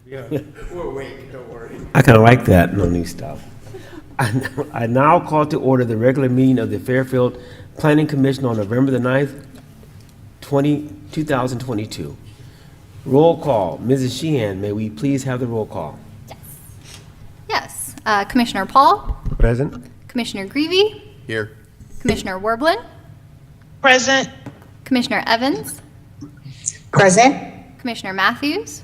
Yeah, we're awake, don't worry. I kind of like that, no new stuff. I now call to order the regular meeting of the Fairfield Planning Commission on November the 9th, 2022. Roll call. Mrs. Sheehan, may we please have the roll call? Yes. Commissioner Paul, Present? Commissioner Greavy, Here. Commissioner Werblin, Present. Commissioner Evans, Present. Commissioner Matthews,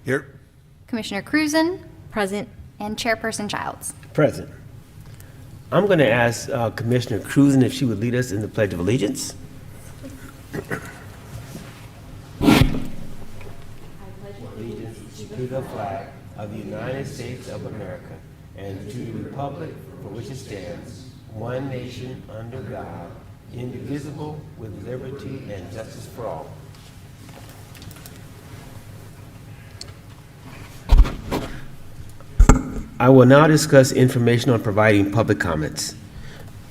Here. Commissioner Cruzen, Present. and Chairperson Childs. Present. I'm going to ask Commissioner Cruzen if she would lead us in the Pledge of Allegiance. Allegiance to the flag of the United States of America and to the republic for which it stands, one nation under God, indivisible, with liberty and justice for all. I will now discuss information on providing public comments.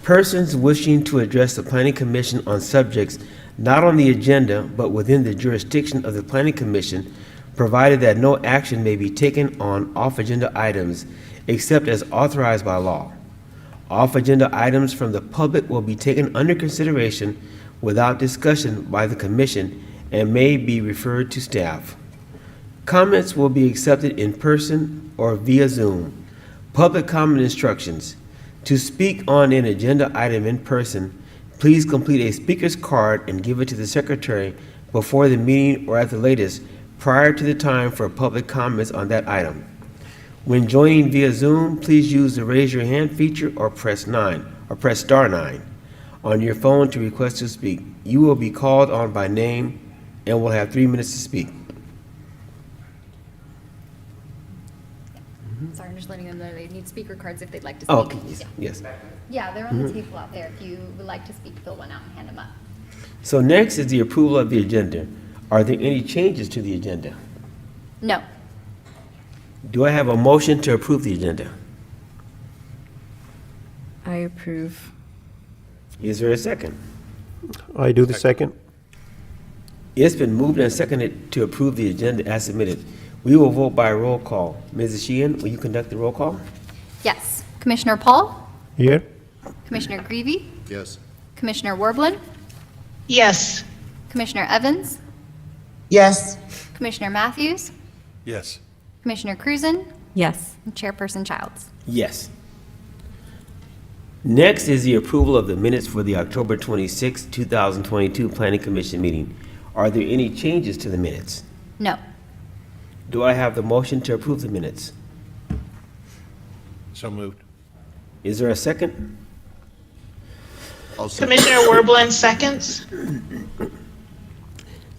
Persons wishing to address the Planning Commission on subjects not on the agenda but within the jurisdiction of the Planning Commission, provided that no action may be taken on off-agenda items except as authorized by law. Off-agenda items from the public will be taken under consideration without discussion by the Commission and may be referred to staff. Comments will be accepted in person or via Zoom. Public comment instructions. To speak on an agenda item in person, please complete a speaker's card and give it to the secretary before the meeting or at the latest prior to the time for public comments on that item. When joining via Zoom, please use the raise your hand feature or press star 9 on your phone to request to speak. You will be called on by name and will have 3 minutes to speak. Sorry, I'm just letting them know they need speaker cards if they'd like to speak. Oh, okay, yes. Yeah, they're on the table out there. If you would like to speak, fill one out and hand them up. So next is the approval of the agenda. Are there any changes to the agenda? No. Do I have a motion to approve the agenda? I approve. Is there a second? I do the second. It's been moved and seconded to approve the agenda as submitted. We will vote by roll call. Mrs. Sheehan, will you conduct the roll call? Yes. Commissioner Paul, Here? Commissioner Greavy, Yes. Commissioner Werblin, Yes. Commissioner Evans, Yes. Commissioner Matthews, Yes. Commissioner Cruzen, Yes. and Chairperson Childs. Yes. Next is the approval of the minutes for the October 26, 2022 Planning Commission meeting. Are there any changes to the minutes? No. Do I have the motion to approve the minutes? So moved. Is there a second? Also. Commissioner Werblin seconds.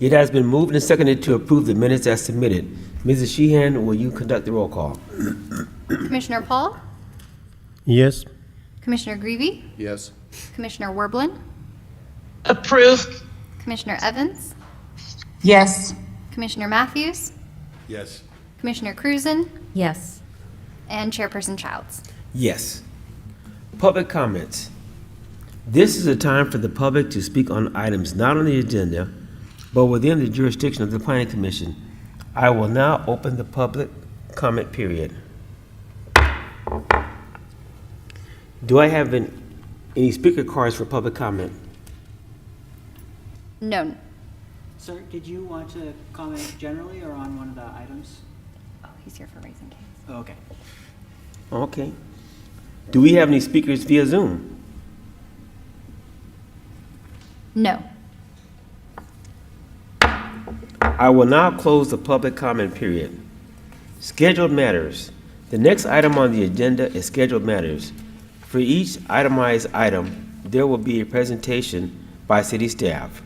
It has been moved and seconded to approve the minutes as submitted. Mrs. Sheehan, will you conduct the roll call? Commissioner Paul, Yes. Commissioner Greavy, Yes. Commissioner Werblin, Approve. Commissioner Evans, Yes. Commissioner Matthews, Yes. Commissioner Cruzen, Yes. and Chairperson Childs. Yes. Public comments. This is a time for the public to speak on items not on the agenda, but within the jurisdiction of the Planning Commission. I will now open the public comment period. Do I have any speaker cards for public comment? No. Sir, did you want to comment generally or on one of the items? Oh, he's here for raising case. Oh, okay. Okay. Do we have any speakers via Zoom? No. I will now close the public comment period. Scheduled matters. The next item on the agenda is scheduled matters. For each itemized item, there will be a presentation by city staff.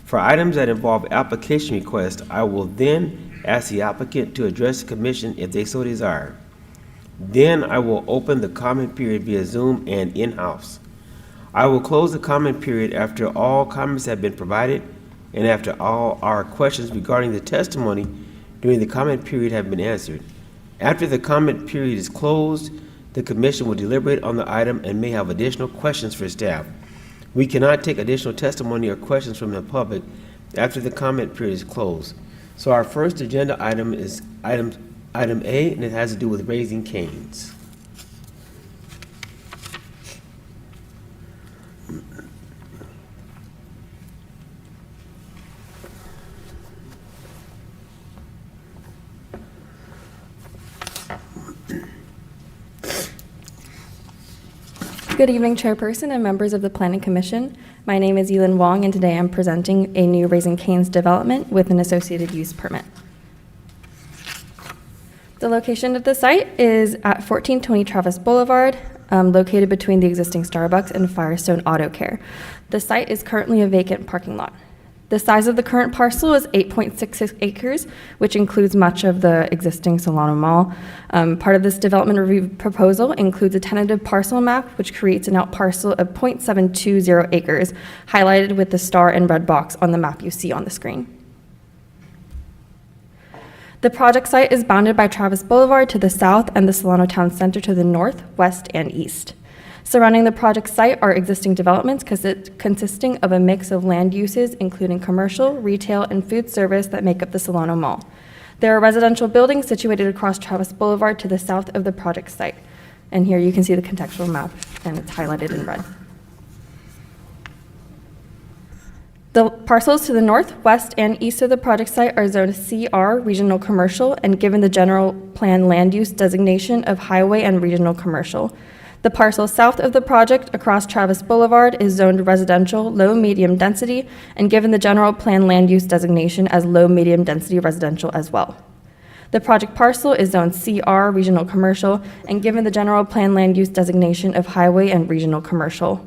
For items that involve application requests, I will then ask the applicant to address the commission if they so desire. Then I will open the comment period via Zoom and in-house. I will close the comment period after all comments have been provided and after all our questions regarding the testimony during the comment period have been answered. After the comment period is closed, the commission will deliberate on the item and may have additional questions for staff. We cannot take additional testimony or questions from the public after the comment period is closed. So our first agenda item is Item A, and it has to do with Raising Cane's. Good evening, Chairperson and members of the Planning Commission. My name is Yilin Wong, and today I'm presenting a new Raising Cane's development with an associated use permit. The location of the site is at 1420 Travis Boulevard, located between the existing Starbucks and Firestone Auto Care. The site is currently a vacant parking lot. The size of the current parcel is 8.66 acres, which includes much of the existing Solano Mall. Part of this development review proposal includes a tentative parcel map, which creates an out parcel of 0.720 acres, highlighted with the star and red box on the map you see on the screen. The project site is bounded by Travis Boulevard to the south and the Solano Town Center to the north, west, and east. Surrounding the project site are existing developments consisting of a mix of land uses, including commercial, retail, and food service that make up the Solano Mall. There are residential buildings situated across Travis Boulevard to the south of the project site. And here you can see the contextual map, and it's highlighted in red. The parcels to the north, west, and east of the project site are zoned CR, Regional Commercial, and given the general plan land use designation of Highway and Regional Commercial. The parcel south of the project across Travis Boulevard is zoned residential, low-medium density, and given the general plan land use designation as low-medium density residential as well. The project parcel is zoned CR, Regional Commercial, and given the general plan land use designation of Highway and Regional Commercial.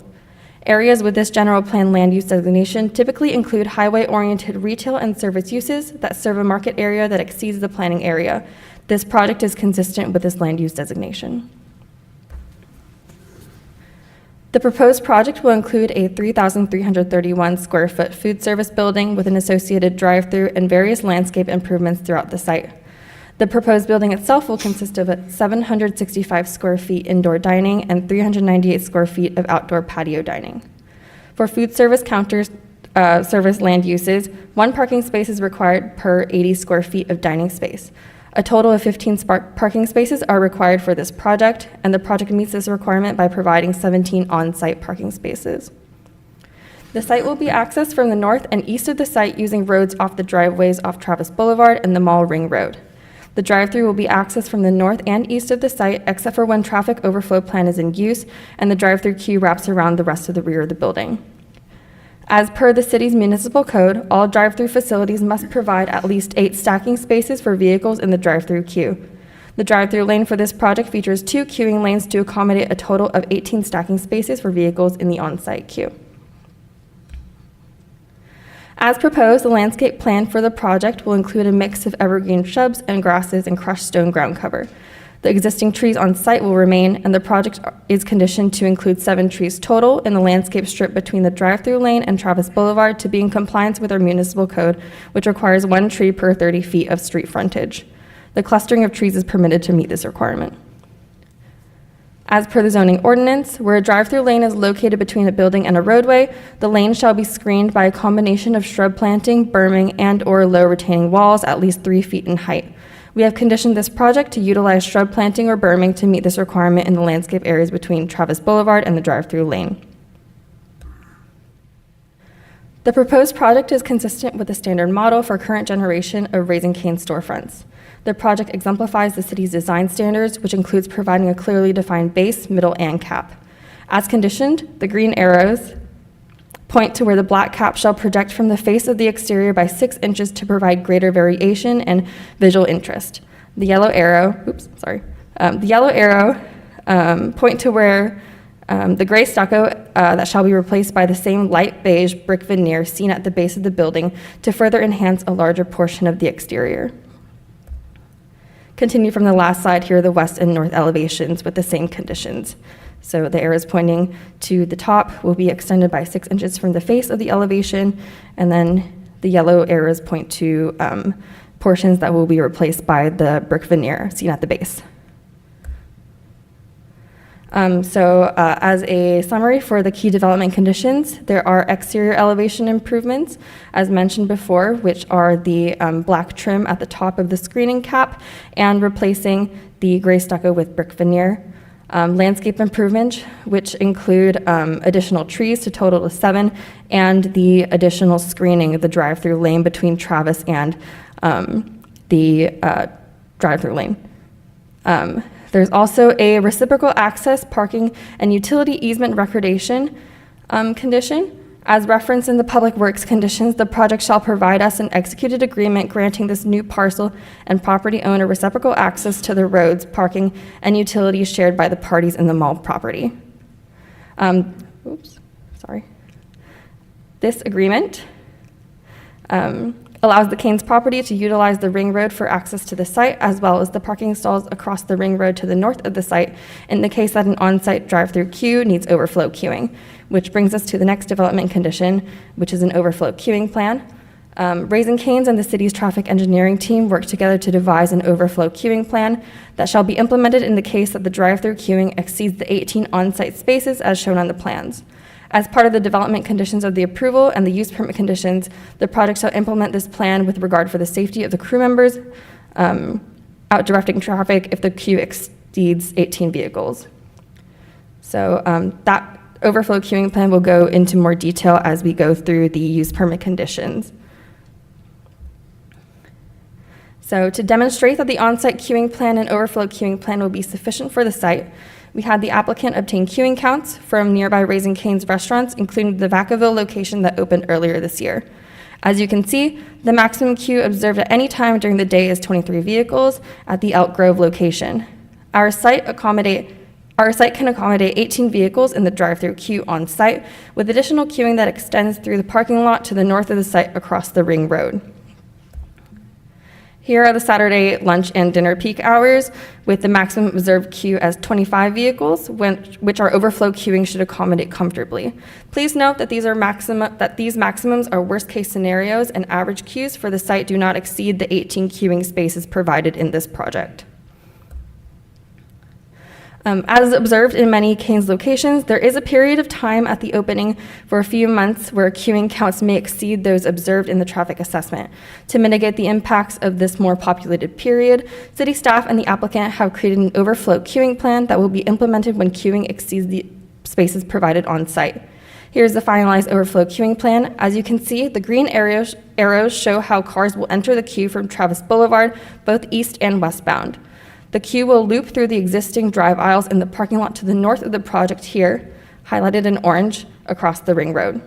Areas with this general plan land use designation typically include highway-oriented retail and service uses that serve a market area that exceeds the planning area. This project is consistent with this land use designation. The proposed project will include a 3,331 square foot food service building with an associated drive-through and various landscape improvements throughout the site. The proposed building itself will consist of 765 square feet indoor dining and 398 square feet of outdoor patio dining. For food service counters, service land uses, 1 parking space is required per 80 square feet of dining space. A total of 15 parking spaces are required for this project, and the project meets this requirement by providing 17 on-site parking spaces. The site will be accessed from the north and east of the site using roads off the driveways off Travis Boulevard and the Mall Ring Road. The drive-through will be accessed from the north and east of the site, except for when traffic overflow plan is in use, and the drive-through queue wraps around the rest of the rear of the building. As per the city's municipal code, all drive-through facilities must provide at least 8 stacking spaces for vehicles in the drive-through queue. The drive-through lane for this project features 2 queuing lanes to accommodate a total of 18 stacking spaces for vehicles in the on-site queue. As proposed, the landscape plan for the project will include a mix of evergreen shrubs and grasses and crushed stone ground cover. The existing trees on site will remain, and the project is conditioned to include 7 trees total in the landscape strip between the drive-through lane and Travis Boulevard to be in compliance with our municipal code, which requires 1 tree per 30 feet of street frontage. The clustering of trees is permitted to meet this requirement. As per the zoning ordinance, where a drive-through lane is located between a building and a roadway, the lane shall be screened by a combination of shrub planting, berming, and/or low retaining walls at least 3 feet in height. We have conditioned this project to utilize shrub planting or berming to meet this requirement in the landscape areas between Travis Boulevard and the drive-through lane. The proposed project is consistent with the standard model for current generation of Raising Cane's storefronts. The project exemplifies the city's design standards, which includes providing a clearly defined base, middle, and cap. As conditioned, the green arrows point to where the black cap shall project from the face of the exterior by 6 inches to provide greater variation and visual interest. The yellow arrow, point to where the gray stucco that shall be replaced by the same light beige brick veneer seen at the base of the building to further enhance a larger portion of the exterior. Continue from the last slide, here are the west and north elevations with the same conditions. So the arrows pointing to the top will be extended by 6 inches from the face of the elevation, and then the yellow arrows point to portions that will be replaced by the brick veneer seen at the base. As a summary for the key development conditions, there are exterior elevation improvements, as mentioned before, which are the black trim at the top of the screening cap and replacing the gray stucco with brick veneer. Landscape improvements, which include additional trees to total of 7, and the additional screening of the drive-through lane between Travis and the drive-through lane. There's also a reciprocal access, parking, and utility easement recordation condition. As referenced in the Public Works conditions, the project shall provide us an executed agreement granting this new parcel and property owner reciprocal access to the roads, parking, and utilities shared by the parties in the mall property. This agreement allows the Canes property to utilize the ring road for access to the site, as well as the parking stalls across the ring road to the north of the site in the case that an on-site drive-through queue needs overflow queuing, which brings us to the next development condition, which is an overflow queuing plan. Raising Canes and the city's traffic engineering team work together to devise an overflow queuing plan that shall be implemented in the case that the drive-through queuing exceeds the 18 on-site spaces as shown on the plans. As part of the development conditions of the approval and the use permit conditions, the project shall implement this plan with regard for the safety of the crew members out directing traffic if the queue exceeds 18 vehicles. So that overflow queuing plan will go into more detail as we go through the use permit conditions. So to demonstrate that the on-site queuing plan and overflow queuing plan will be sufficient for the site, we had the applicant obtain queuing counts from nearby Raising Cane's restaurants, including the Vacaville location that opened earlier this year. As you can see, the maximum queue observed at any time during the day is 23 vehicles at the Elk Grove location. Our site can accommodate 18 vehicles in the drive-through queue on site, with additional queuing that extends through the parking lot to the north of the site across the ring road. Here are the Saturday lunch and dinner peak hours, with the maximum observed queue as 25 vehicles, which our overflow queuing should accommodate comfortably. Please note that these maximums are worst-case scenarios, and average queues for the site do not exceed the 18 queuing spaces provided in this project. As observed in many Canes locations, there is a period of time at the opening for a few months where queuing counts may exceed those observed in the traffic assessment. To mitigate the impacts of this more populated period, city staff and the applicant have created an overflow queuing plan that will be implemented when queuing exceeds the spaces provided on site. Here's the finalized overflow queuing plan. As you can see, the green arrows show how cars will enter the queue from Travis Boulevard, both east and westbound. The queue will loop through the existing drive aisles in the parking lot to the north of the project here, highlighted in orange, across the ring road.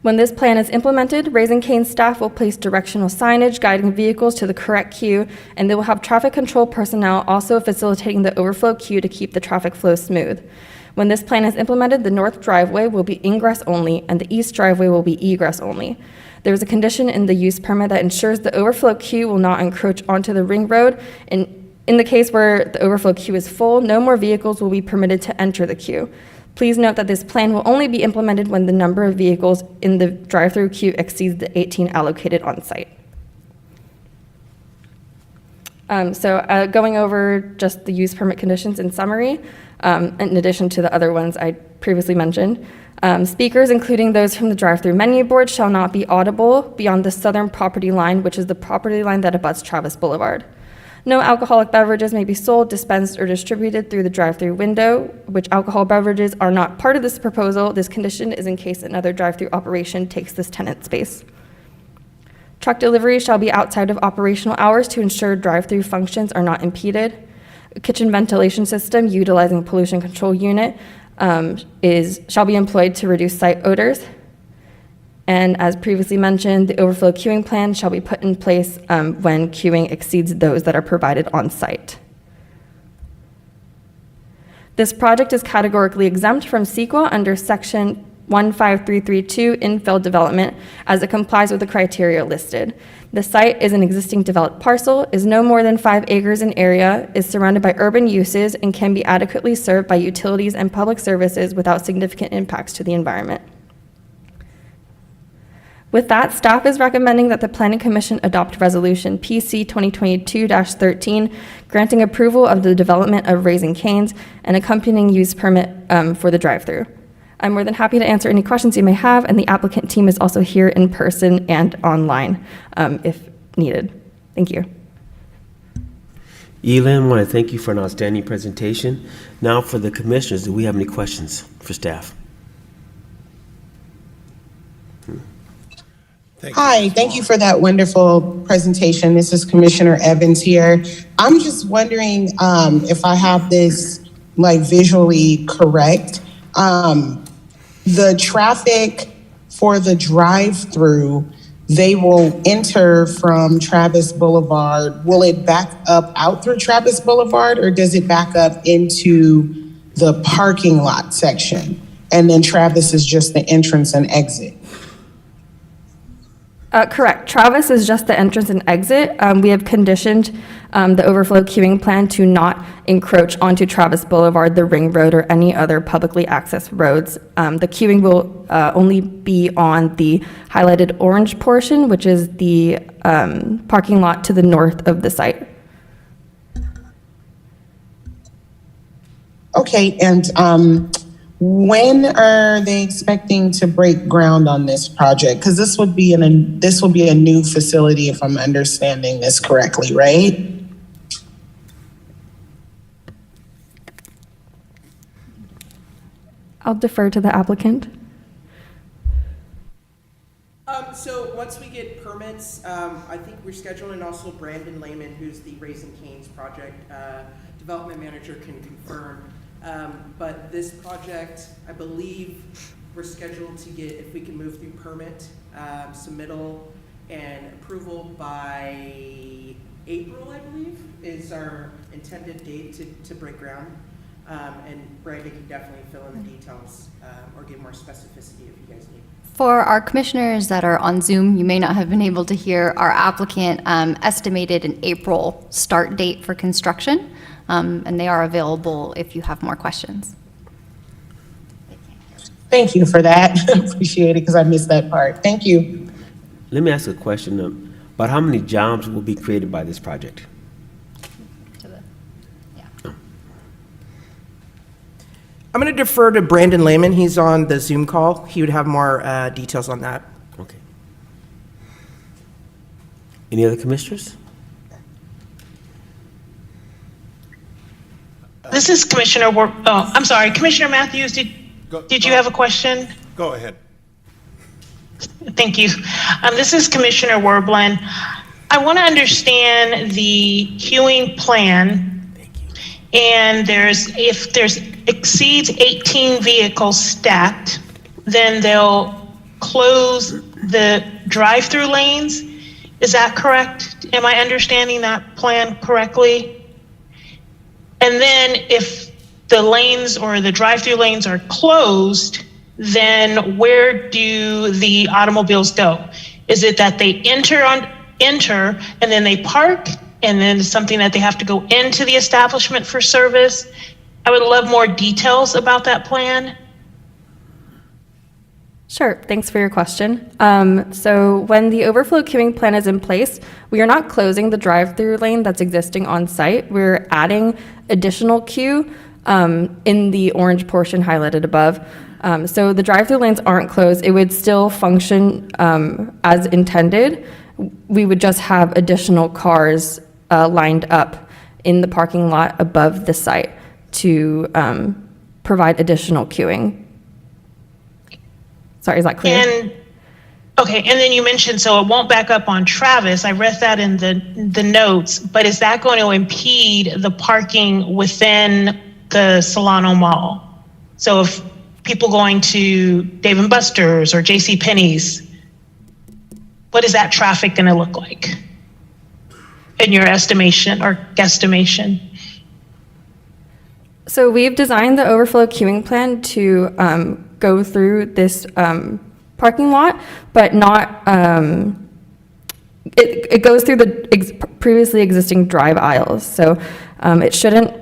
When this plan is implemented, Raising Cane's staff will place directional signage guiding vehicles to the correct queue, and they will have traffic control personnel also facilitating the overflow queue to keep the traffic flow smooth. When this plan is implemented, the north driveway will be ingress only, and the east driveway will be egress only. There is a condition in the use permit that ensures the overflow queue will not encroach onto the ring road. In the case where the overflow queue is full, no more vehicles will be permitted to enter the queue. Please note that this plan will only be implemented when the number of vehicles in the drive-through queue exceeds the 18 allocated on site. Going over just the use permit conditions in summary, in addition to the other ones I previously mentioned. Speakers, including those from the drive-through menu board, shall not be audible beyond the southern property line, which is the property line that abuts Travis Boulevard. No alcoholic beverages may be sold, dispensed, or distributed through the drive-through window, which alcohol beverages are not part of this proposal. This condition is in case another drive-through operation takes this tenant space. Truck delivery shall be outside of operational hours to ensure drive-through functions are not impeded. A kitchen ventilation system utilizing pollution control unit shall be employed to reduce site odors. And as previously mentioned, the overflow queuing plan shall be put in place when queuing exceeds those that are provided on site. This project is categorically exempt from CEQA under section 15332 infill development as it complies with the criteria listed. The site is an existing developed parcel, is no more than 5 acres in area, is surrounded by urban uses, and can be adequately served by utilities and public services without significant impacts to the environment. With that, staff is recommending that the Planning Commission adopt Resolution PC 2022-13, granting approval of the development of Raising Cane's and accompanying use permit for the drive-through. I'm more than happy to answer any questions you may have, and the applicant team is also here in person and online if needed. Thank you. Elin, I want to thank you for an outstanding presentation. Now for the commissioners, do we have any questions for staff? Hi, thank you for that wonderful presentation. This is Commissioner Evans here. I'm just wondering if I have this like visually correct. The traffic for the drive-through, they will enter from Travis Boulevard. Will it back up out through Travis Boulevard, or does it back up into the parking lot section? And then Travis is just the entrance and exit? Correct. Travis is just the entrance and exit. We have conditioned the overflow queuing plan to not encroach onto Travis Boulevard, the Ring Road, or any other publicly accessed roads. The queuing will only be on the highlighted orange portion, which is the parking lot to the north of the site. Okay, and when are they expecting to break ground on this project? Because this will be a new facility, if I'm understanding this correctly, right? I'll defer to the applicant. So once we get permits, I think we're scheduling also Brandon Lehman, who's the Raising Cane's project development manager, can confirm. But this project, I believe we're scheduled to get, if we can move through permit, submittal and approval by April, I believe, is our intended date to break ground. And Brandon can definitely fill in the details or give more specificity if you guys need. For our commissioners that are on Zoom, you may not have been able to hear our applicant estimated an April start date for construction, and they are available if you have more questions. Thank you for that. Appreciate it, because I missed that part. Thank you. Let me ask a question about how many jobs will be created by this project? I'm going to defer to Brandon Lehman. He's on the Zoom call. He would have more details on that. Okay. Any other commissioners? This is Commissioner I'm sorry, Commissioner Matthews, did you have a question? Go ahead. Thank you. This is Commissioner Werblin. I want to understand the queuing plan. And if there's exceeds 18 vehicles stacked, then they'll close the drive-through lanes. Is that correct? Am I understanding that plan correctly? And then if the lanes or the drive-through lanes are closed, then where do the automobiles go? Is it that they enter and then they park, and then it's something that they have to go into the establishment for service? I would love more details about that plan. Sure, thanks for your question. So when the overflow queuing plan is in place, we are not closing the drive-through lane that's existing on site. We're adding additional queue in the orange portion highlighted above. So the drive-through lanes aren't closed. It would still function as intended. We would just have additional cars lined up in the parking lot above the site to provide additional queuing. Sorry, is that clear? Okay, and then you mentioned, so it won't back up on Travis. I read that in the notes, but is that going to impede the parking within the Solano Mall? So if people going to Dave & Buster's or J.C. Penney's, what is that traffic going to look like in your estimation or guesstimation? So we've designed the overflow queuing plan to go through this parking lot, but not, it goes through the previously existing drive aisles. So it shouldn't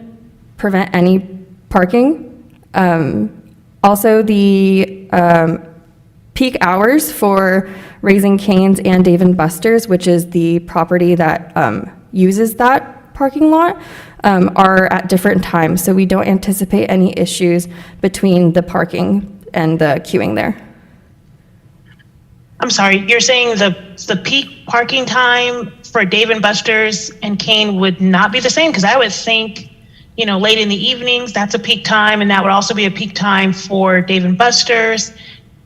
prevent any parking. Also, the Peak hours for Raising Cane's and Dave & Buster's, which is the property that uses that parking lot, are at different times. So we don't anticipate any issues between the parking and the queuing there. I'm sorry, you're saying the peak parking time for Dave & Buster's and Kane would not be the same? Because I would think, late in the evenings, that's a peak time, and that would also be a peak time for Dave & Buster's,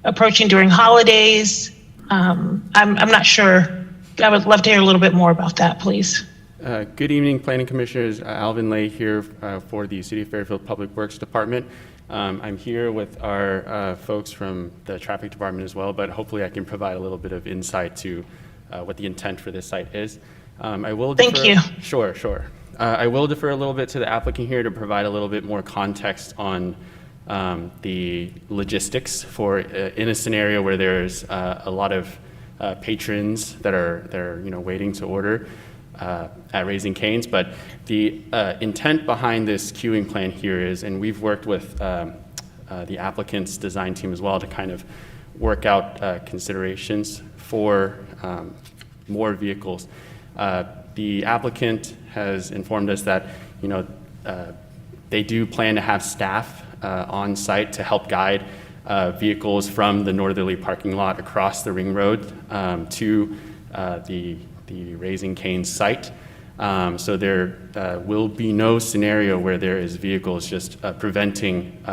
approaching during holidays. I'm not sure. I would love to hear a little bit more about that, please. Good evening, Planning Commissioners. Alvin Lay here for the City of Fairfield Public Works Department. I'm here with our folks from the Traffic Department as well, but hopefully I can provide a little bit of insight to what the intent for this site is. I will defer, Thank you. Sure. I will defer a little bit to the applicant here to provide a little bit more context on the logistics for in a scenario where there's a lot of patrons that are waiting to order at Raising Cane's. But the intent behind this queuing plan here is, and we've worked with the applicant's design team as well to kind of work out considerations for more vehicles. The applicant has informed us that they do plan to have staff on site to help guide vehicles from the northerly parking lot across the ring road to the Raising Cane's site. So there will be no scenario where there is vehicles just preventing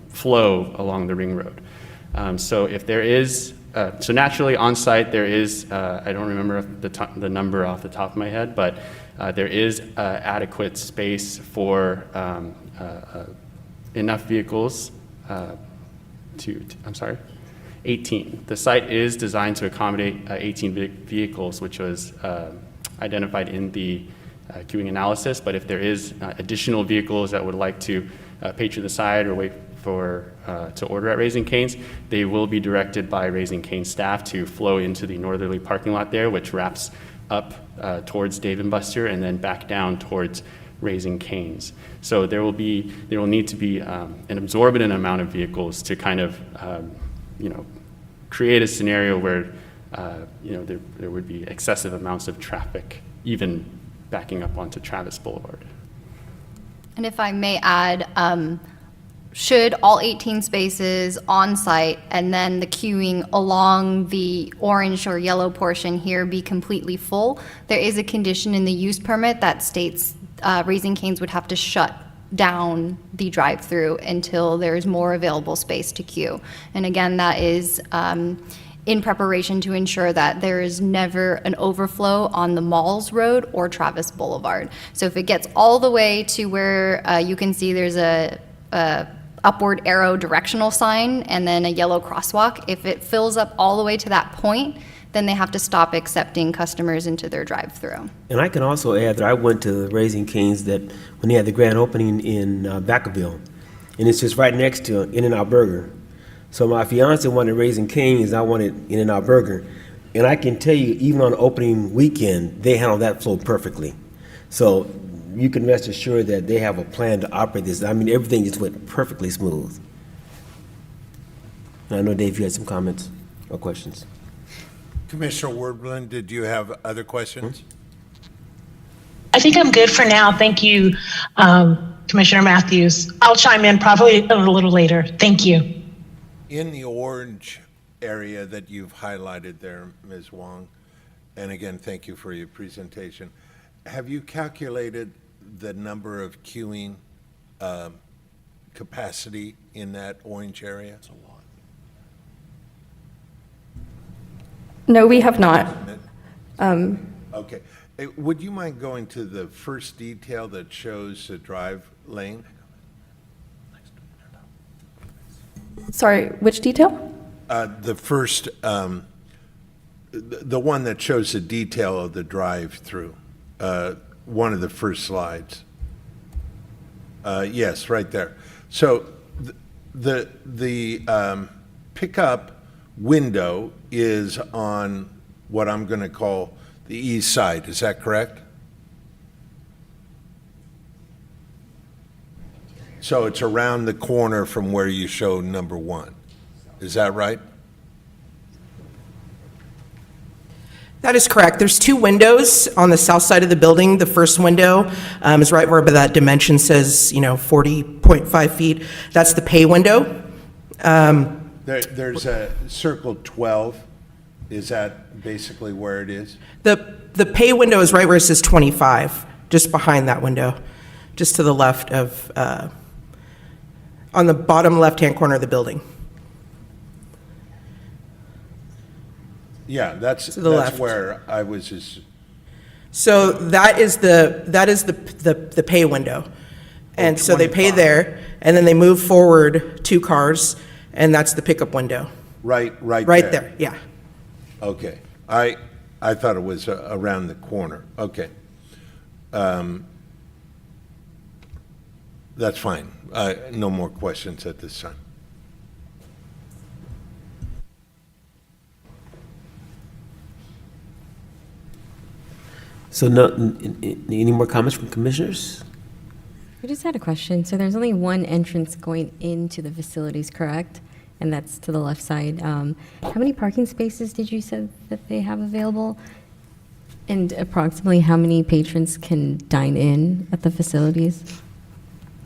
flow along the ring road. So if there is, so naturally on site there is, I don't remember the number off the top of my head, but there is adequate space for enough vehicles I'm sorry, 18. The site is designed to accommodate 18 vehicles, which was identified in the queuing analysis, but if there is additional vehicles that would like to patron the site or wait for to order at Raising Cane's, they will be directed by Raising Cane's staff to flow into the northerly parking lot there, which wraps up towards Dave & Buster and then back down towards Raising Cane's. So there will need to be an absorbent amount of vehicles to kind of create a scenario where there would be excessive amounts of traffic, even backing up onto Travis Boulevard. And if I may add, should all 18 spaces on site and then the queuing along the orange or yellow portion here be completely full, there is a condition in the use permit that states Raising Cane's would have to shut down the drive-through until there's more available space to queue. And again, that is in preparation to ensure that there is never an overflow on the Malls Road or Travis Boulevard. So if it gets all the way to where you can see there's a upward arrow directional sign and then a yellow crosswalk, if it fills up all the way to that point, then they have to stop accepting customers into their drive-through. And I can also add that I went to Raising Cane's that when they had the grand opening in Vacaville, and it's just right next to In-N-Out Burger. So my fiance wanted Raising Cane's, I wanted In-N-Out Burger. And I can tell you, even on opening weekend, they handle that flow perfectly. So you can rest assured that they have a plan to operate this. I mean, everything just went perfectly smooth. And I know, Dave, you had some comments or questions. Commissioner Wordblin, did you have other questions? I think I'm good for now. Thank you, Commissioner Matthews. I'll chime in probably a little later. Thank you. In the orange area that you've highlighted there, Ms. Wong, and again, thank you for your presentation, have you calculated the number of queuing capacity in that orange area? That's a lot. No, we have not. Okay. Would you mind going to the first detail that shows the drive lane? Sorry, which detail? The first, the one that shows the detail of the drive-through, one of the first slides. Yes, right there. So the pickup window is on what I'm going to call the east side. Is that correct? So it's around the corner from where you show number one. Is that right? That is correct. There's two windows on the south side of the building. The first window is right where that dimension says, 40.5 feet. That's the pay window. There's a circle 12. Is that basically where it is? The pay window is right where it says 25, just behind that window, just to the left of, on the bottom left-hand corner of the building. Yeah, that's To the left. where I was just, So that is the pay window. And so they pay 25. there, and then they move forward 2 cars, and that's the pickup window. right Right there, yeah. Okay. I thought it was around the corner. Okay. That's fine. No more questions at this time. So no, any more comments from commissioners? I just had a question. So there's only one entrance going into the facilities, correct? And that's to the left side. How many parking spaces did you say that they have available? And approximately how many patrons can dine in at the facilities?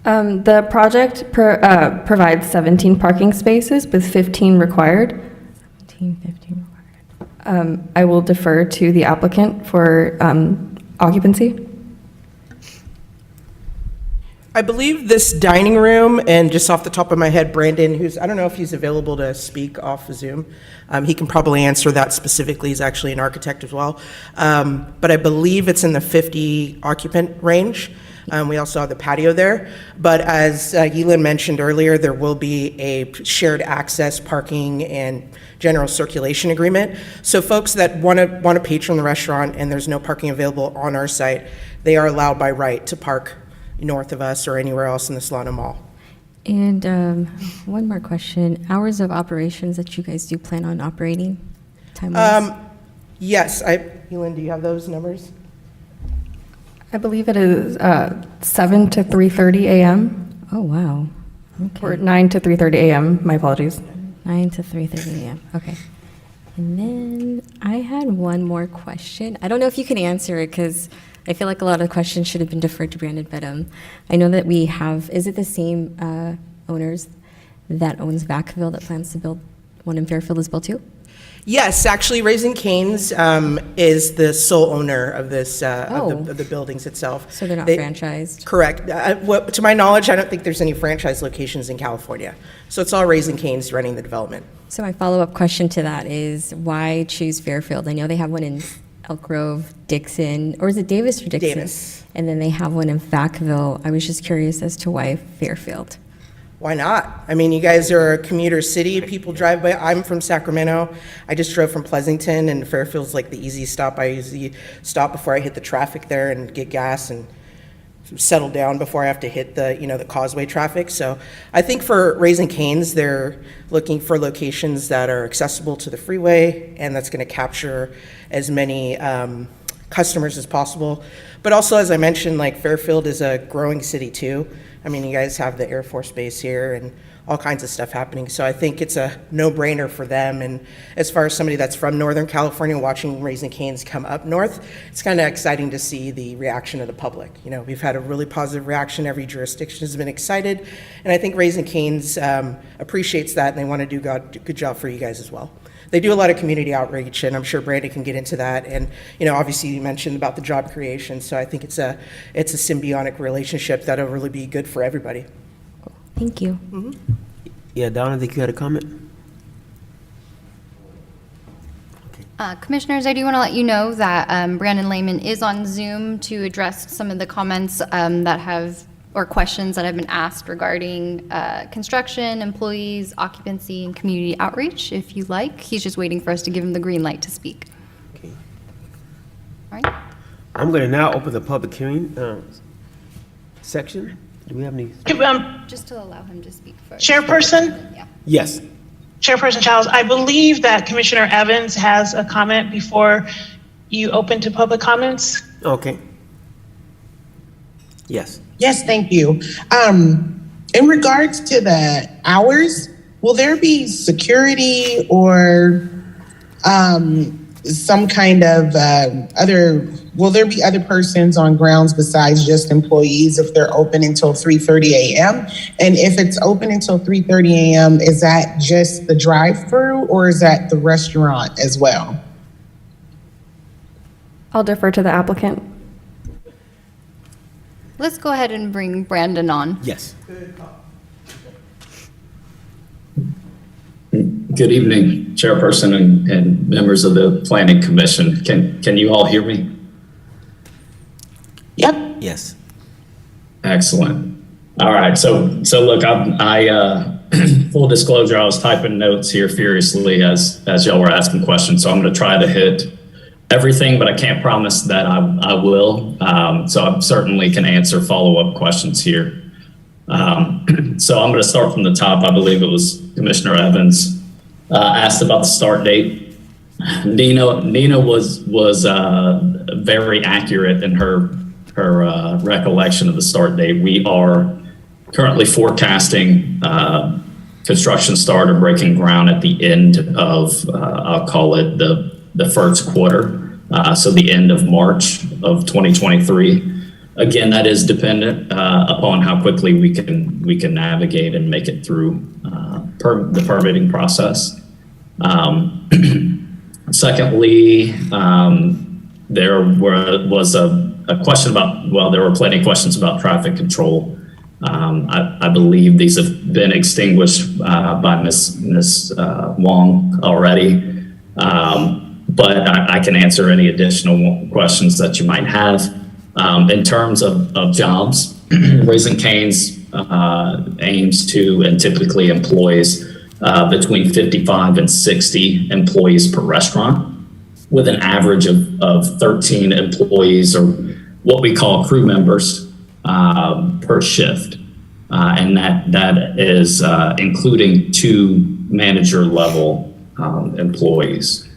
The project provides 17 parking spaces with 15 required. 15 required. I will defer to the applicant for occupancy. I believe this dining room, and just off the top of my head, Brandon, I don't know if he's available to speak off of Zoom. He can probably answer that specifically. He's actually an architect as well. But I believe it's in the 50 occupant range. We also have the patio there. But as Yilin mentioned earlier, there will be a shared access parking and general circulation agreement. So folks that want to patron the restaurant and there's no parking available on our site, they are allowed by right to park north of us or anywhere else in the Solano Mall. And one more question. Hours of operations that you guys do plan on operating time-wise? Yes, Yilin, do you have those numbers? I believe it is 7 to 3:30 a.m. Oh, wow. or 9 to 3:30 a.m. My apologies. 9 to 3:30 a.m. Okay. And then I had one more question. I don't know if you can answer it because I feel like a lot of the questions should have been deferred to Brandon, but I know that we have, is it the same owners that owns Vacaville that plans to build one in Fairfield as well too? Yes, actually, Raising Cane's is the sole owner of this, of the buildings itself. So they're not They- franchised? Correct. To my knowledge, I don't think there's any franchise locations in California. So it's all Raising Cane's running the development. So my follow-up question to that is why choose Fairfield? I know they have one in Elk Grove, Dixon, or is it Davis or Dixon? Davis. And then they have one in Vacaville. I was just curious as to why Fairfield. Why not? I mean, you guys are a commuter city. People drive by. I'm from Sacramento. I just drove from Pleasanton, and Fairfield's like the easy stop. I usually stop before I hit the traffic there and get gas and settle down before I have to hit the causeway traffic. So I think for Raising Cane's, they're looking for locations that are accessible to the freeway and that's going to capture as many customers as possible. But also, as I mentioned, like Fairfield is a growing city too. I mean, you guys have the Air Force Base here and all kinds of stuff happening. So I think it's a no-brainer for them. And as far as somebody that's from Northern California watching Raising Cane's come up north, it's kind of exciting to see the reaction of the public. You know, we've had a really positive reaction. Every jurisdiction has been excited. And I think Raising Cane's appreciates that, and they want to do a good job for you guys as well. They do a lot of community outreach, and I'm sure Brandon can get into that. And, obviously you mentioned about the job creation, so I think it's a symbiotic relationship that'll really be good for everybody. Thank you. Yeah, Donna, I think you had a comment? Commissioners, I do want to let you know that Brandon Lehman is on Zoom to address some of the comments or questions that have been asked regarding construction, employees, occupancy, and community outreach, if you like. He's just waiting for us to give him the green light to speak. Okay. All right? I'm going to now open the public hearing section. Do we have any? Just to allow him to speak first. Chairperson? Yeah. Yes. Chairperson Childs, I believe that Commissioner Evans has a comment before you open to public comments. Okay. Yes. Yes, thank you. In regards to the hours, will there be security or some kind of will there be other persons on grounds besides just employees if they're open until 3:30 a.m.? And if it's open until 3:30 a.m., is that just the drive-through or is that the restaurant as well? I'll defer to the applicant. Let's go ahead and bring Brandon on. Yes. Good evening, Chairperson and members of the Planning Commission. Can you all hear me? Yep. Yes. Excellent. All right. So look, I full disclosure, I was typing notes here furiously as y'all were asking questions. So I'm going to try to hit everything, but I can't promise that I will. So I certainly can answer follow-up questions here. So I'm going to start from the top. I believe it was Commissioner Evans asked about the start date. Nina was very accurate in her recollection of the start date. We are currently forecasting construction start or breaking ground at the end of I'll call it the first quarter, so the end of March of 2023. Again, that is dependent upon how quickly we can navigate and make it through the permitting process. Secondly, there was a question about, well, there were plenty of questions about traffic control. I believe these have been extinguished by Ms. Wong already, but I can answer any additional questions that you might have. In terms of jobs, Raising Cane's aims to and typically employs between 55 and 60 employees per restaurant, with an average of 13 employees, or what we call crew members, per shift. And that is including 2 manager level employees.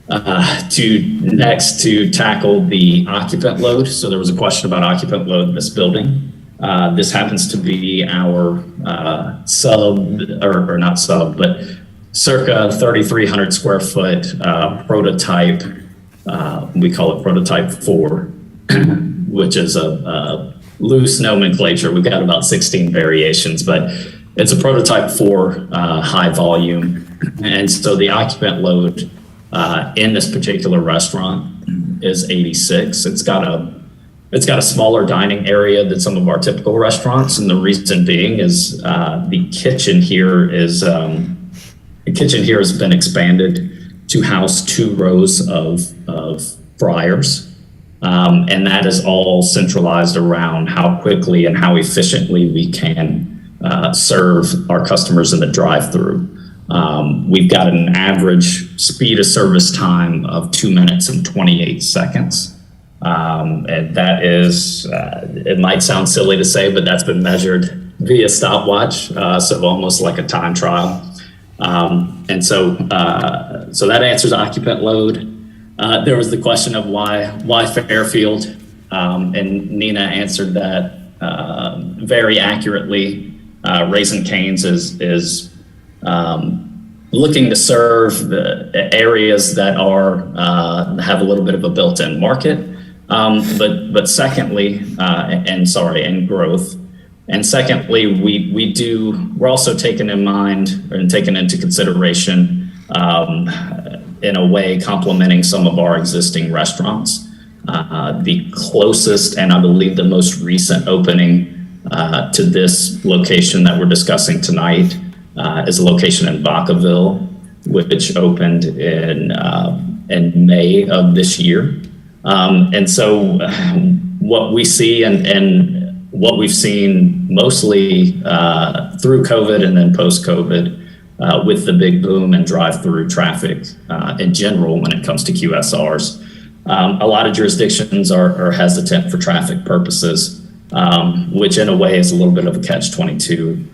To tackle the occupant load. So there was a question about occupant load in this building. This happens to be our or not sub, but circa 3,300 square foot prototype. We call it prototype 4, which is a loose nomenclature. We've got about 16 variations, but it's a prototype 4 high volume. And so the occupant load in this particular restaurant is 86. It's got a smaller dining area than some of our typical restaurants, and the reason being is the kitchen here has been expanded to house 2 rows of fryers, and that is all centralized around how quickly and how efficiently we can serve our customers in the drive-through. We've got an average speed of service time of 2 minutes and 28 seconds. And that is, it might sound silly to say, but that's been measured via stopwatch, so almost like a time trial. And so that answers occupant load. There was the question of why Fairfield, and Nina answered that very accurately. Raising Cane's is looking to serve the areas that have a little bit of a built-in market. But secondly, and growth. And secondly, we're also taking in mind and taking into consideration, in a way, complementing some of our existing restaurants. The closest, and I believe the most recent opening to this location that we're discussing tonight is a location in Vacaville, which opened in May of this year. And so what we see and what we've seen mostly through COVID and then post-COVID with the big boom in drive-through traffic in general when it comes to QSRs, a lot of jurisdictions are hesitant for traffic purposes, which in a way is a little bit of a catch-22,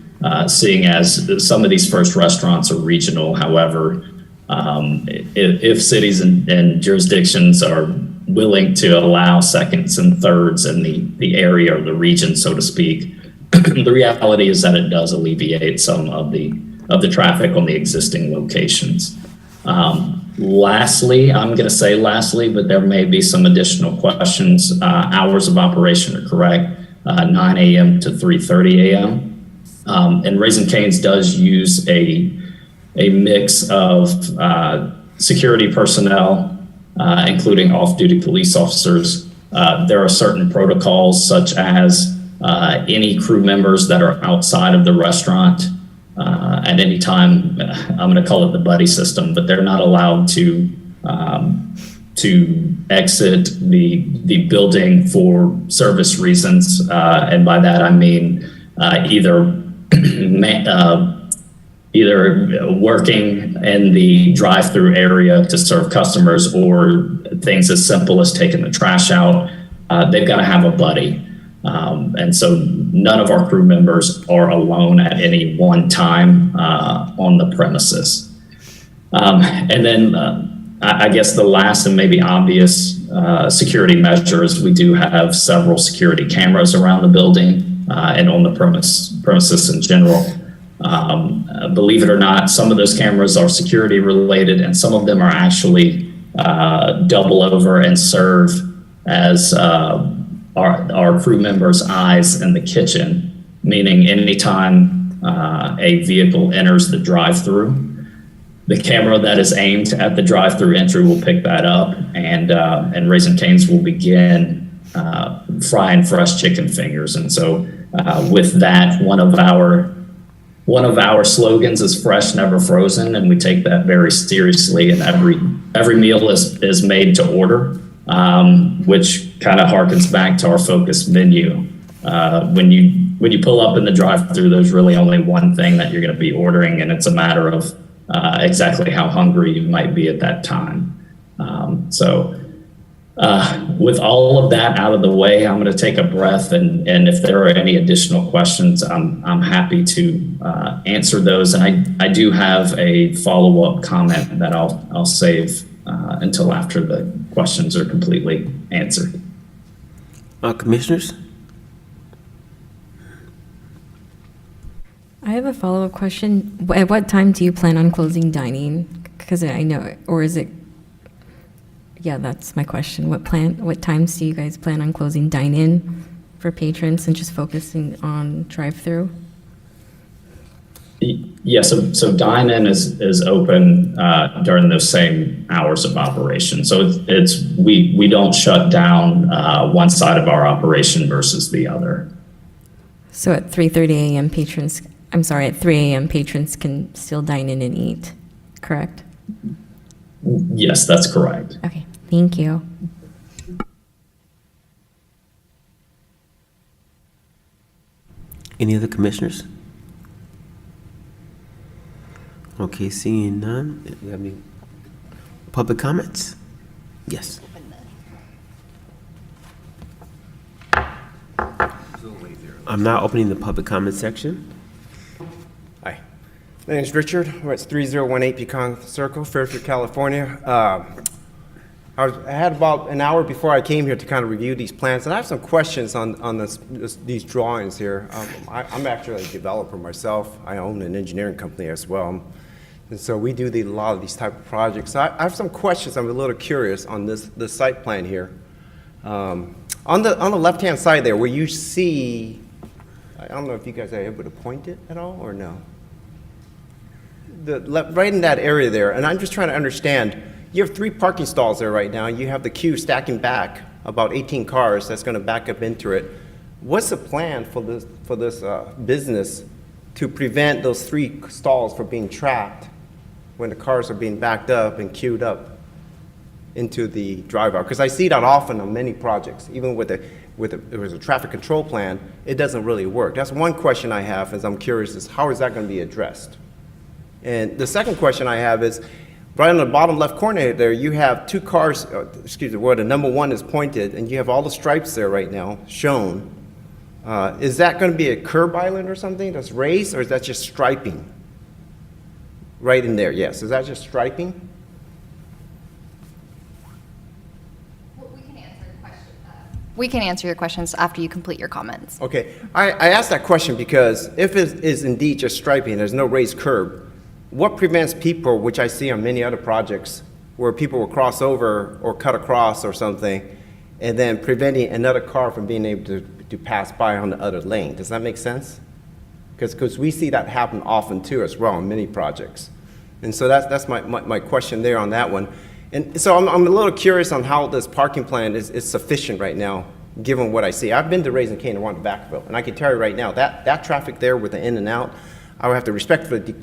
seeing as some of these first restaurants are regional. However, if cities and jurisdictions are willing to allow seconds and thirds in the area or the region, so to speak, the reality is that it does alleviate some of the of the traffic on the existing locations. Lastly, I'm going to say lastly, but there may be some additional questions. Hours of operation are correct, 9 a.m. to 3:30 a.m. And Raising Cane's does use a mix of security personnel, including off-duty police officers. There are certain protocols, such as any crew members that are outside of the restaurant at any time. I'm going to call it the buddy system, but they're not allowed to exit the building for service reasons, and by that I mean either working in the drive-through area to serve customers, or things as simple as taking the trash out. They've got to have a buddy. And so none of our crew members are alone at any one time on the premises. And then I guess the last and maybe obvious security measures, we do have several security cameras around the building and on the premises in general. Believe it or not, some of those cameras are security related, and some of them are actually double over and serve as our crew members' eyes in the kitchen, meaning anytime a vehicle enters the drive-through, the camera that is aimed at the drive-through entry will pick that up, and Raising Cane's will begin frying fresh chicken fingers. And so with that, one of our slogans is "Fresh, Never Frozen," and we take that very seriously. And every meal is made to order, which kind of harkens back to our focus menu. When you pull up in the drive-through, there's really only one thing that you're going to be ordering, and it's a matter of exactly how hungry you might be at that time. With all of that out of the way, I'm going to take a breath, and if there are any additional questions, I'm happy to answer those. And I do have a follow-up comment that I'll save until after the questions are completely answered. Commissioners? I have a follow-up question. At what time do you plan on closing dining? Because I know, or is it, yeah, that's my question. What times do you guys plan on closing dine-in for patrons and just focusing on drive-through? Yeah, so dine-in is open during those same hours of operation. So we don't shut down one side of our operation versus the other. So at 3:30 a.m. at 3 a.m. patrons can still dine in and eat, correct? Yes, that's correct. Okay, thank you. Any other commissioners? Okay, seeing none. Do we have any public comments? Yes. I'm now opening the public comment section. Hi, my name is Richard. We're at 3018 Pecan Circle, Fairfield, California. I had about an hour before I came here to kind of review these plans, and I have some questions on these drawings here. I'm actually a developer myself. I own an engineering company as well, and so we do a lot of these type of projects. So I have some questions. I'm a little curious on this site plan here. On the left-hand side there, where you see, I don't know if you guys are able to point it at all or no. Right in that area there, and I'm just trying to understand. You have 3 parking stalls there right now. You have the queue stacking back about 18 cars that's going to back up into it. What's the plan for this business to prevent those 3 stalls from being trapped when the cars are being backed up and queued up into the drive-out? Because I see that often on many projects, even with a traffic control plan, it doesn't really work. That's one question I have, as I'm curious, is how is that going to be addressed? And the second question I have is, right on the bottom left corner there, you have 2 cars, where the number 1 is pointed, and you have all the stripes there right now shown. Is that going to be a curb island or something that's raised, or is that just striping? Right in there, yes. Is that just striping? Well, we can answer the question. We can answer your questions after you complete your comments. Okay, I asked that question because if it is indeed just striping, there's no raised curb, what prevents people, which I see on many other projects, where people will cross over or cut across or something, and then preventing another car from being able to pass by on the other lane? Does that make sense? Because we see that happen often too as well on many projects. And so that's my question there on that one. And so I'm a little curious on how this parking plan is sufficient right now, given what I see. I've been to Raising Cane and one to Vacaville, and I can tell you right now, that traffic there with the in and out, I would have to respectfully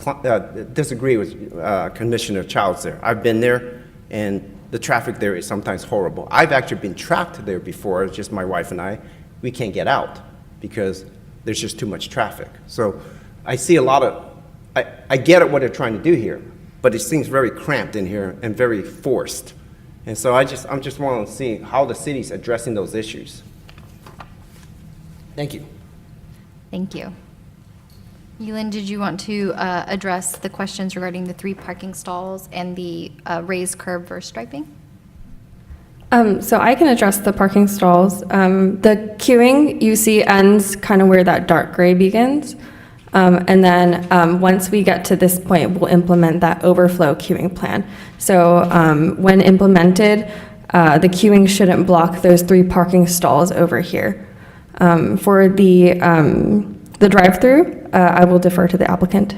disagree with Commissioner Childs there. I've been there, and the traffic there is sometimes horrible. I've actually been trapped there before, it's just my wife and I. We can't get out because there's just too much traffic. So I see a lot of, I get it what they're trying to do here, but it seems very cramped in here and very forced. And so I'm just wanting to see how the city's addressing those issues. Thank you. Thank you. Yulin, did you want to address the questions regarding the 3 parking stalls and the raised curb versus striping? So I can address the parking stalls. The queuing you see ends kind of where that dark gray begins. And then once we get to this point, we'll implement that overflow queuing plan. So when implemented, the queuing shouldn't block those 3 parking stalls over here. For the drive-through, I will defer to the applicant.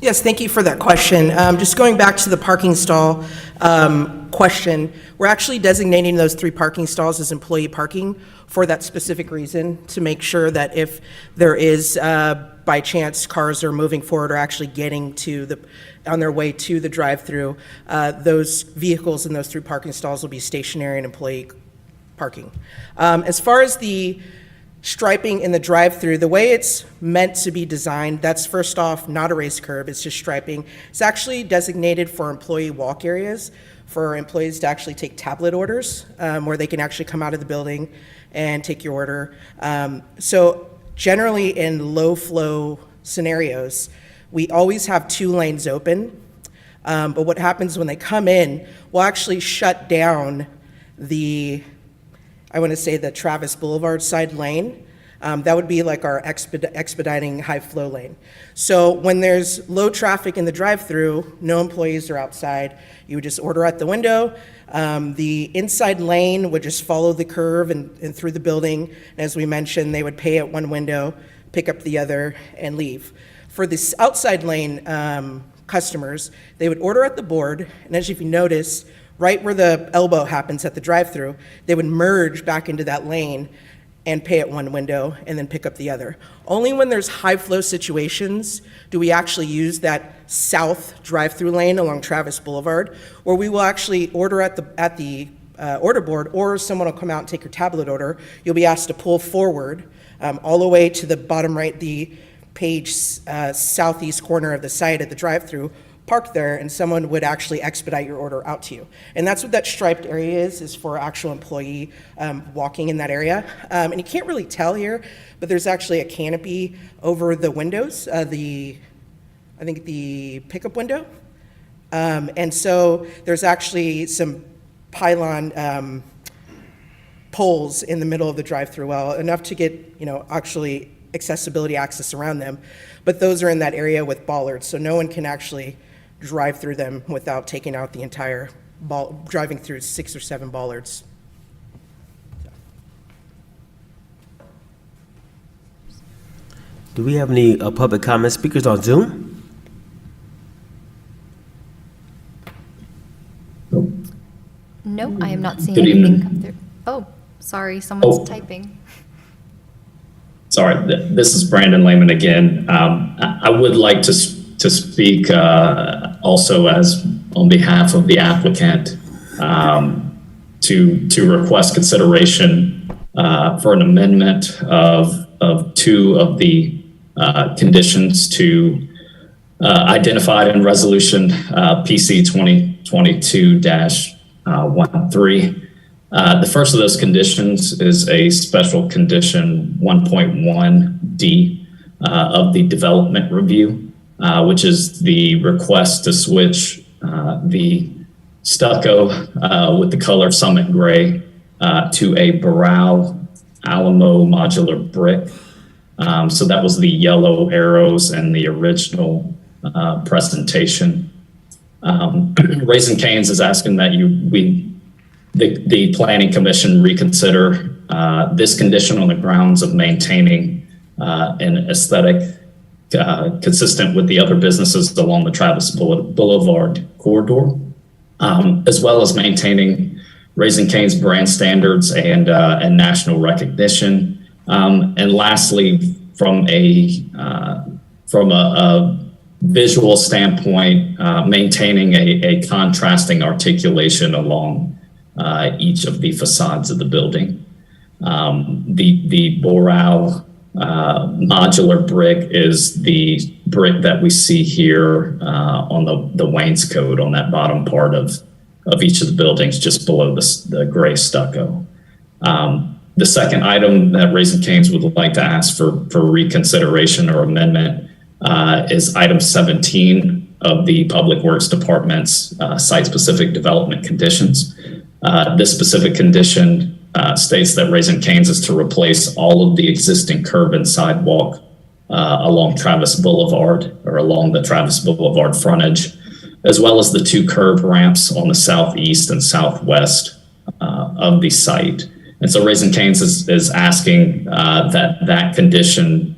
Yes, thank you for that question. Just going back to the parking stall question, we're actually designating those 3 parking stalls as employee parking for that specific reason, to make sure that if there is, by chance, cars are moving forward or actually getting on their way to the drive-through, those vehicles in those 3 parking stalls will be stationary and employee parking. As far as the striping in the drive-through, the way it's meant to be designed, that's first off not a raised curb, it's just striping. It's actually designated for employee walk areas, for employees to actually take tablet orders, where they can actually come out of the building and take your order. So generally in low flow scenarios, we always have 2 lanes open, but what happens when they come in, we'll actually shut down the Travis Boulevard side lane. That would be like our expediting high flow lane. So when there's low traffic in the drive-through, no employees are outside, you would just order at the window. The inside lane would just follow the curve and through the building. And as we mentioned, they would pay at one window, pick up the other, and leave. For this outside lane customers, they would order at the board, and as you notice, right where the elbow happens at the drive-through, they would merge back into that lane and pay at one window and then pick up the other. Only when there's high flow situations do we actually use that south drive-through lane along Travis Boulevard, where we will actually order at the order board, or someone will come out and take your tablet order. You'll be asked to pull forward all the way to the bottom right, the page southeast corner of the site at the drive-through, park there, and someone would actually expedite your order out to you. And that's what that striped area is for actual employee walking in that area. And you can't really tell here, but there's actually a canopy over the windows, I think the pickup window. And so there's actually some pylon poles in the middle of the drive-through well, enough to get, actually accessibility access around them. But those are in that area with bollards, so no one can actually drive through them without taking out the entire driving through 6 or 7 bollards. Do we have any public comment speakers on Zoom? No, I am not seeing Good anything evening. come through. Oh, sorry, someone's typing. Sorry, this is Brandon Lehman again. I would like to speak also as on behalf of the applicant to request consideration for an amendment of 2 of the conditions to identified in resolution PC 2022-13. The first of those conditions is a special condition 1.1D of the development review, which is the request to switch the stucco with the color Summit Gray to a Barral Alamo modular brick. So that was the yellow arrows in the original presentation. Raising Cane's is asking that the Planning Commission reconsider this condition on the grounds of maintaining an aesthetic consistent with the other businesses along the Travis Boulevard corridor, as well as maintaining Raising Cane's brand standards and national recognition. And lastly, from a visual standpoint, maintaining a contrasting articulation along each of the facades of the building. The Boral modular brick is the brick that we see here on the wainscot on that bottom part of each of the buildings, just below the gray stucco. The second item that Raising Cane's would like to ask for reconsideration or amendment is item 17 of the Public Works Department's site-specific development conditions. This specific condition states that Raising Cane's is to replace all of the existing curb and sidewalk along Travis Boulevard or along the Travis Boulevard frontage, as well as the 2 curb ramps on the southeast and southwest of the site. And so Raising Cane's is asking that condition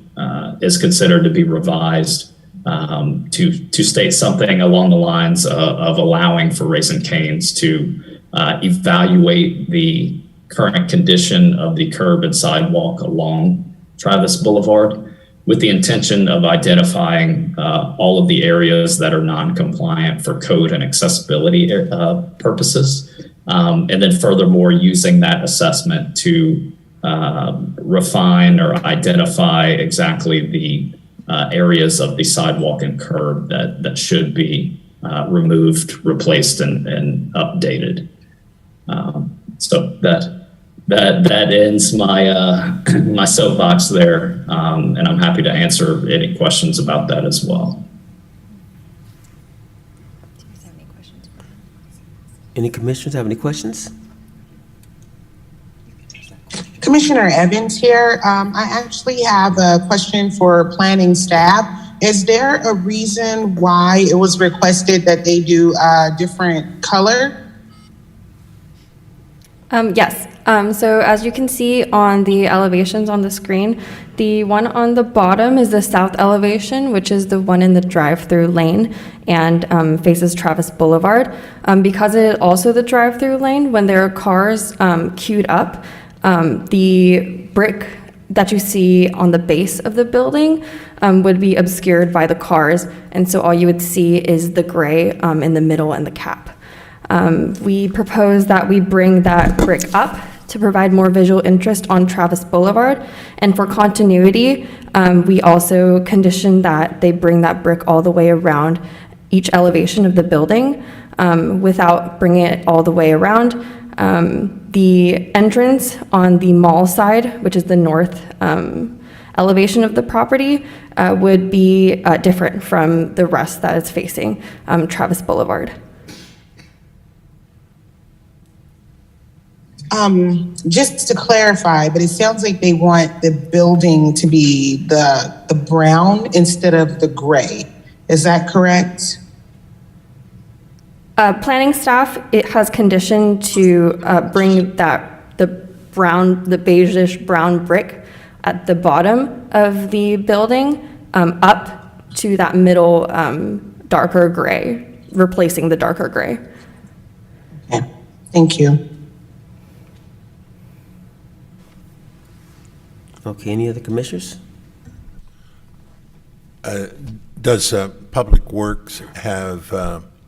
is considered to be revised to state something along the lines of allowing for Raising Cane's to evaluate the current condition of the curb and sidewalk along Travis Boulevard with the intention of identifying all of the areas that are non-compliant for code and accessibility purposes. And then furthermore, using that assessment to refine or identify exactly the areas of the sidewalk and curb that should be removed, replaced, and updated. So that ends my my soapbox there, and I'm happy to answer any questions about that as well. Any commissioners have any questions? Commissioner Evans here. I actually have a question for planning staff. Is there a reason why it was requested that they do a different color? Yes. So as you can see on the elevations on the screen, the one on the bottom is the south elevation, which is the one in the drive-through lane and faces Travis Boulevard. Because it is also the drive-through lane, when there are cars queued up, the brick that you see on the base of the building would be obscured by the cars, and so all you would see is the gray in the middle and the cap. We propose that we bring that brick up to provide more visual interest on Travis Boulevard. And for continuity, we also condition that they bring that brick all the way around each elevation of the building. Without bringing it all the way around, the entrance on the mall side, which is the north elevation of the property, would be different from the rest that is facing Travis Boulevard. Just to clarify, but it sounds like they want the building to be the brown instead of the gray. Is that correct? Planning staff, it has conditioned to bring the beige-ish brown brick at the bottom of the building up to that middle darker gray, replacing the darker gray. Okay, thank you. Okay, any other commissioners? Does Public Works have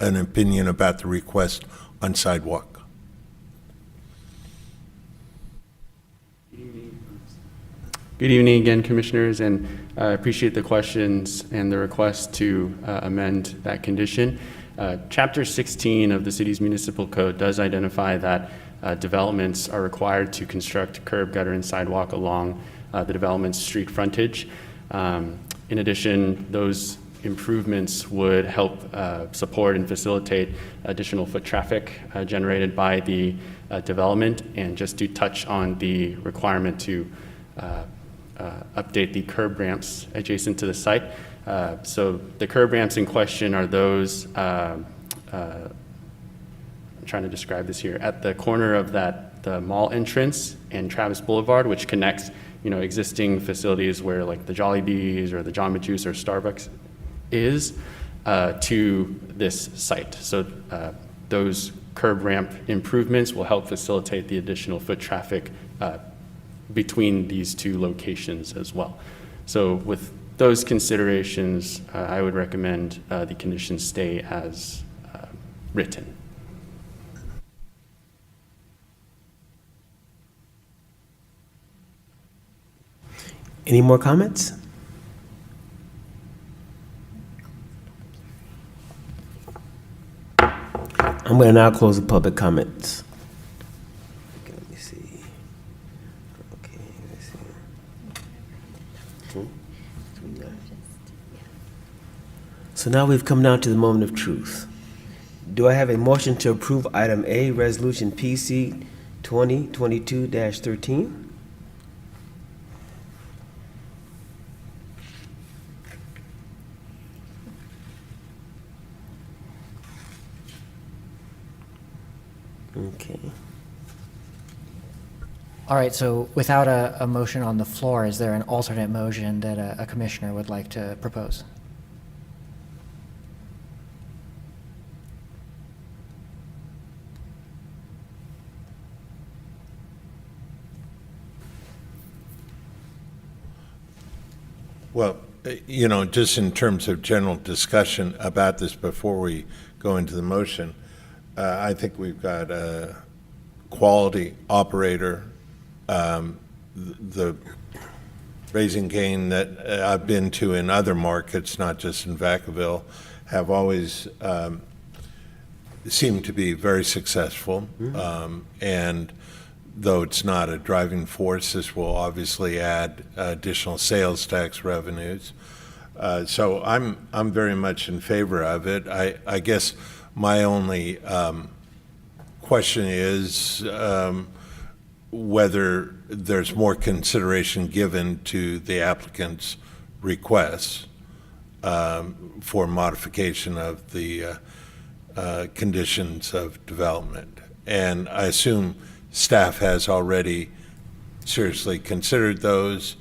an opinion about the request on sidewalk? Good evening again, Commissioners, and I appreciate the questions and the request to amend that condition. Chapter 16 of the city's municipal code does identify that developments are required to construct curb, gutter, and sidewalk along the development's street frontage. In addition, those improvements would help support and facilitate additional foot traffic generated by the development. And just to touch on the requirement to update the curb ramps adjacent to the site. So the curb ramps in question are those, I'm trying to describe this here, at the corner of the mall entrance and Travis Boulevard, which connects, existing facilities where like the Jollibees or the Jamba Juice or Starbucks is to this site. So those curb ramp improvements will help facilitate the additional foot traffic between these two locations as well. So with those considerations, I would recommend the conditions stay as written. Any more comments? I'm going to now close the public comments. Okay, let me see. Okay, let's see. So now we've come down to the moment of truth. Do I have a motion to approve item A, resolution PC 2022-13? Okay. All right, so without a motion on the floor, is there an alternate motion that a commissioner would like to propose? Well, just in terms of general discussion about this before we go into the motion, I think we've got a quality operator. The Raising Cane that I've been to in other markets, not just in Vacaville, have always seemed to be very successful. And though it's not a driving force, this will obviously add additional sales tax revenues. So I'm very much in favor of it. I guess my only question is whether there's more consideration given to the applicant's requests for modification of the conditions of development. And I assume staff has already seriously considered those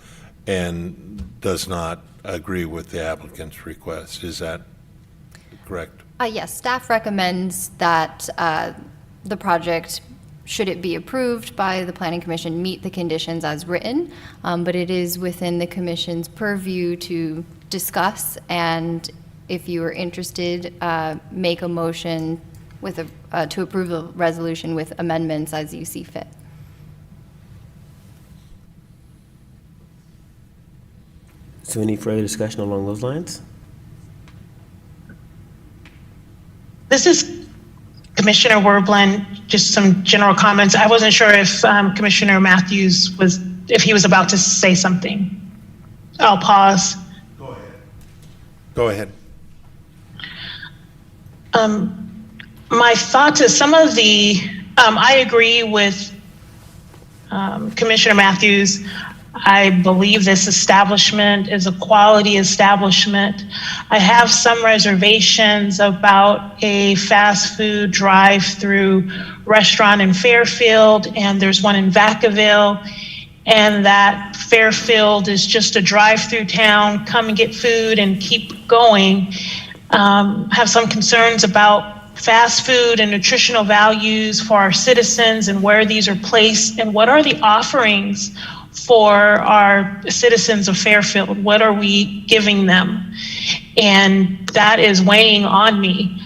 and does not agree with the applicant's request. Is that correct? Yes, staff recommends that the project, should it be approved by the Planning Commission, meet the conditions as written, but it is within the Commission's purview to discuss, and if you are interested, make a motion with to approve the resolution with amendments as you see fit. So any further discussion along those lines? This is Commissioner Werblin, just some general comments. I wasn't sure if Commissioner Matthews if he was about to say something. I'll pause. Go ahead. My thoughts is some of I agree with Commissioner Matthews. I believe this establishment is a quality establishment. I have some reservations about a fast food drive-through restaurant in Fairfield, and there's one in Vacaville, and that Fairfield is just a drive-through town, come and get food and keep going. Have some concerns about fast food and nutritional values for our citizens and where these are placed and what are the offerings for our citizens of Fairfield. What are we giving them? And that is weighing on me.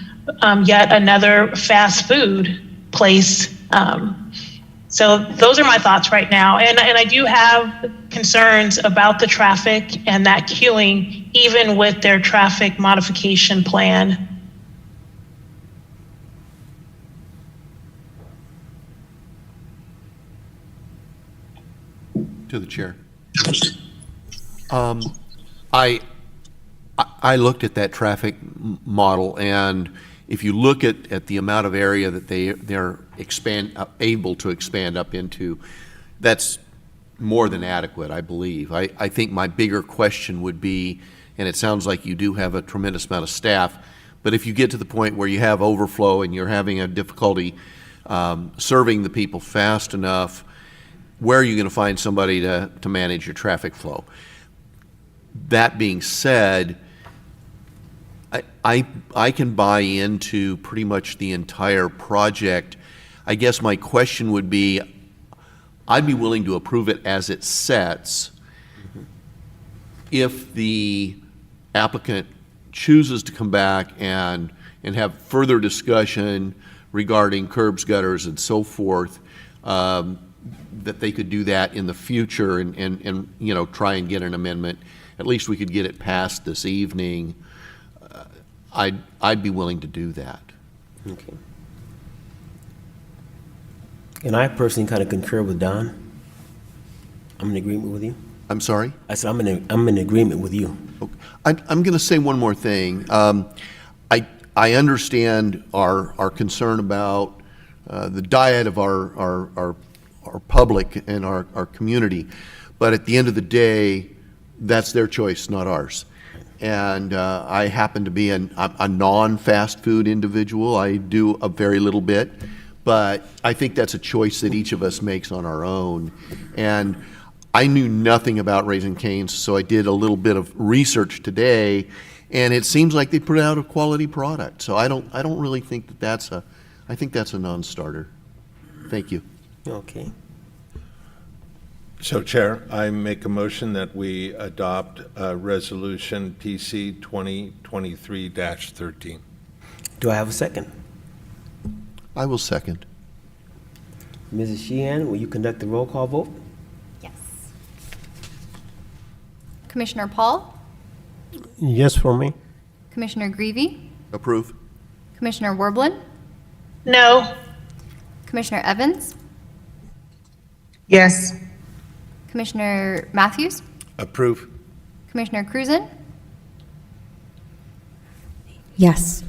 Yet another fast food place. So those are my thoughts right now. And I do have concerns about the traffic and that queuing, even with their traffic modification plan. To the chair. I I looked at that traffic model, and if you look at the amount of area that they're able to expand up into, that's more than adequate, I believe. I think my bigger question would be, and it sounds like you do have a tremendous amount of staff, but if you get to the point where you have overflow and you're having a difficulty serving the people fast enough, where are you going to find somebody to manage your traffic flow? That being said, I can buy into pretty much the entire project. I guess my question would be, I'd be willing to approve it as it sets if the applicant chooses to come back and have further discussion regarding curbs, gutters, and so forth, that they could do that in the future and you know, try and get an amendment. At least we could get it passed this evening. I'd be willing to do that. Okay. And I personally kind of concur with Don. I'm in agreement with you. I'm sorry? I said I'm in agreement with you. Okay. I'm going to say one more thing. I understand our concern about the diet of our public and our community, but at the end of the day, that's their choice, not ours. And I happen to be a non-fast food individual. I do a very little bit, but I think that's a choice that each of us makes on our own. And I knew nothing about Raising Cane's, so I did a little bit of research today, and it seems like they put out a quality product. So I don't really think that I think that's a non-starter. Thank you. Okay. So, Chair, I make a motion that we adopt Resolution PC 2023-13. Do I have a second? I will second. Mrs. Sheehan, will you conduct the roll call vote? Yes. Commissioner Paul? Yes for me. Commissioner Greavy? Approve. Commissioner Werblin? No. Commissioner Evans? Yes. Commissioner Matthews? Approve. Commissioner Cruzen? Yes.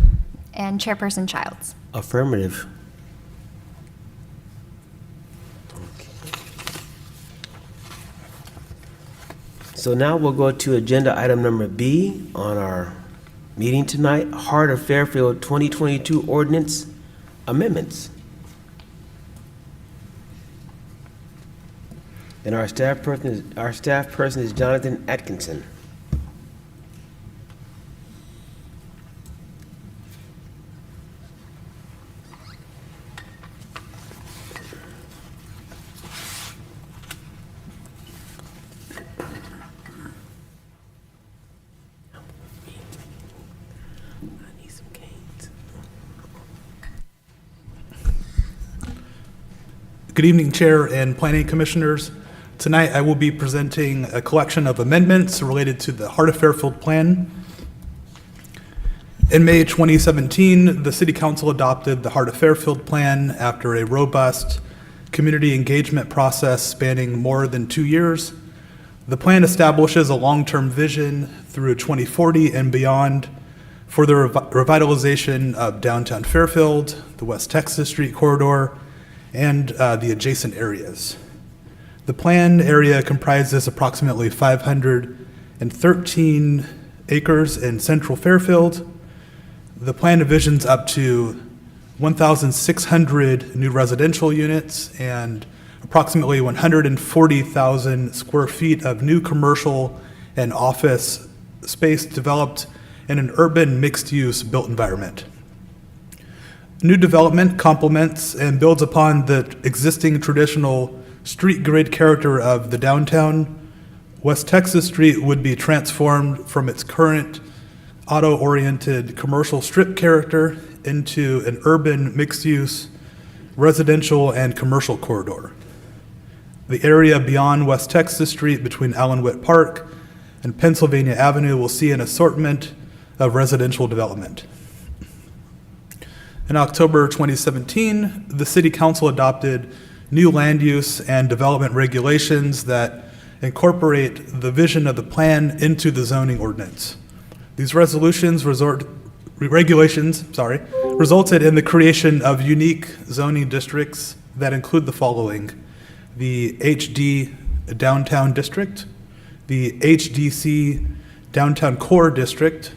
And Chairperson Childs. Affirmative. Okay. So now we'll go to agenda item number B on our meeting tonight, Heart of Fairfield 2022 Ordinance Amendments. And our staff person is Jonathan Atkinson. Good evening, Chair and Planning Commissioners. Tonight, I will be presenting a collection of amendments related to the Heart of Fairfield Plan. In May 2017, the City Council adopted the Heart of Fairfield Plan after a robust community engagement process spanning more than 2 years. The plan establishes a long-term vision through 2040 and beyond for the revitalization of downtown Fairfield, the West Texas Street corridor, and the adjacent areas. The plan area comprises approximately 513 acres in central Fairfield. The plan envisions up to 1,600 new residential units and approximately 140,000 square feet of new commercial and office space developed in an urban mixed-use built environment. New development complements and builds upon the existing traditional street grid character of the downtown. West Texas Street would be transformed from its current auto-oriented commercial strip character into an urban mixed-use residential and commercial corridor. The area beyond West Texas Street between Allen Witt Park and Pennsylvania Avenue will see an assortment of residential development. In October 2017, the City Council adopted new land use and development regulations that incorporate the vision of the plan into the zoning ordinance. These regulations resulted in the creation of unique zoning districts that include the following: the HD Downtown District, the HDC Downtown Core District,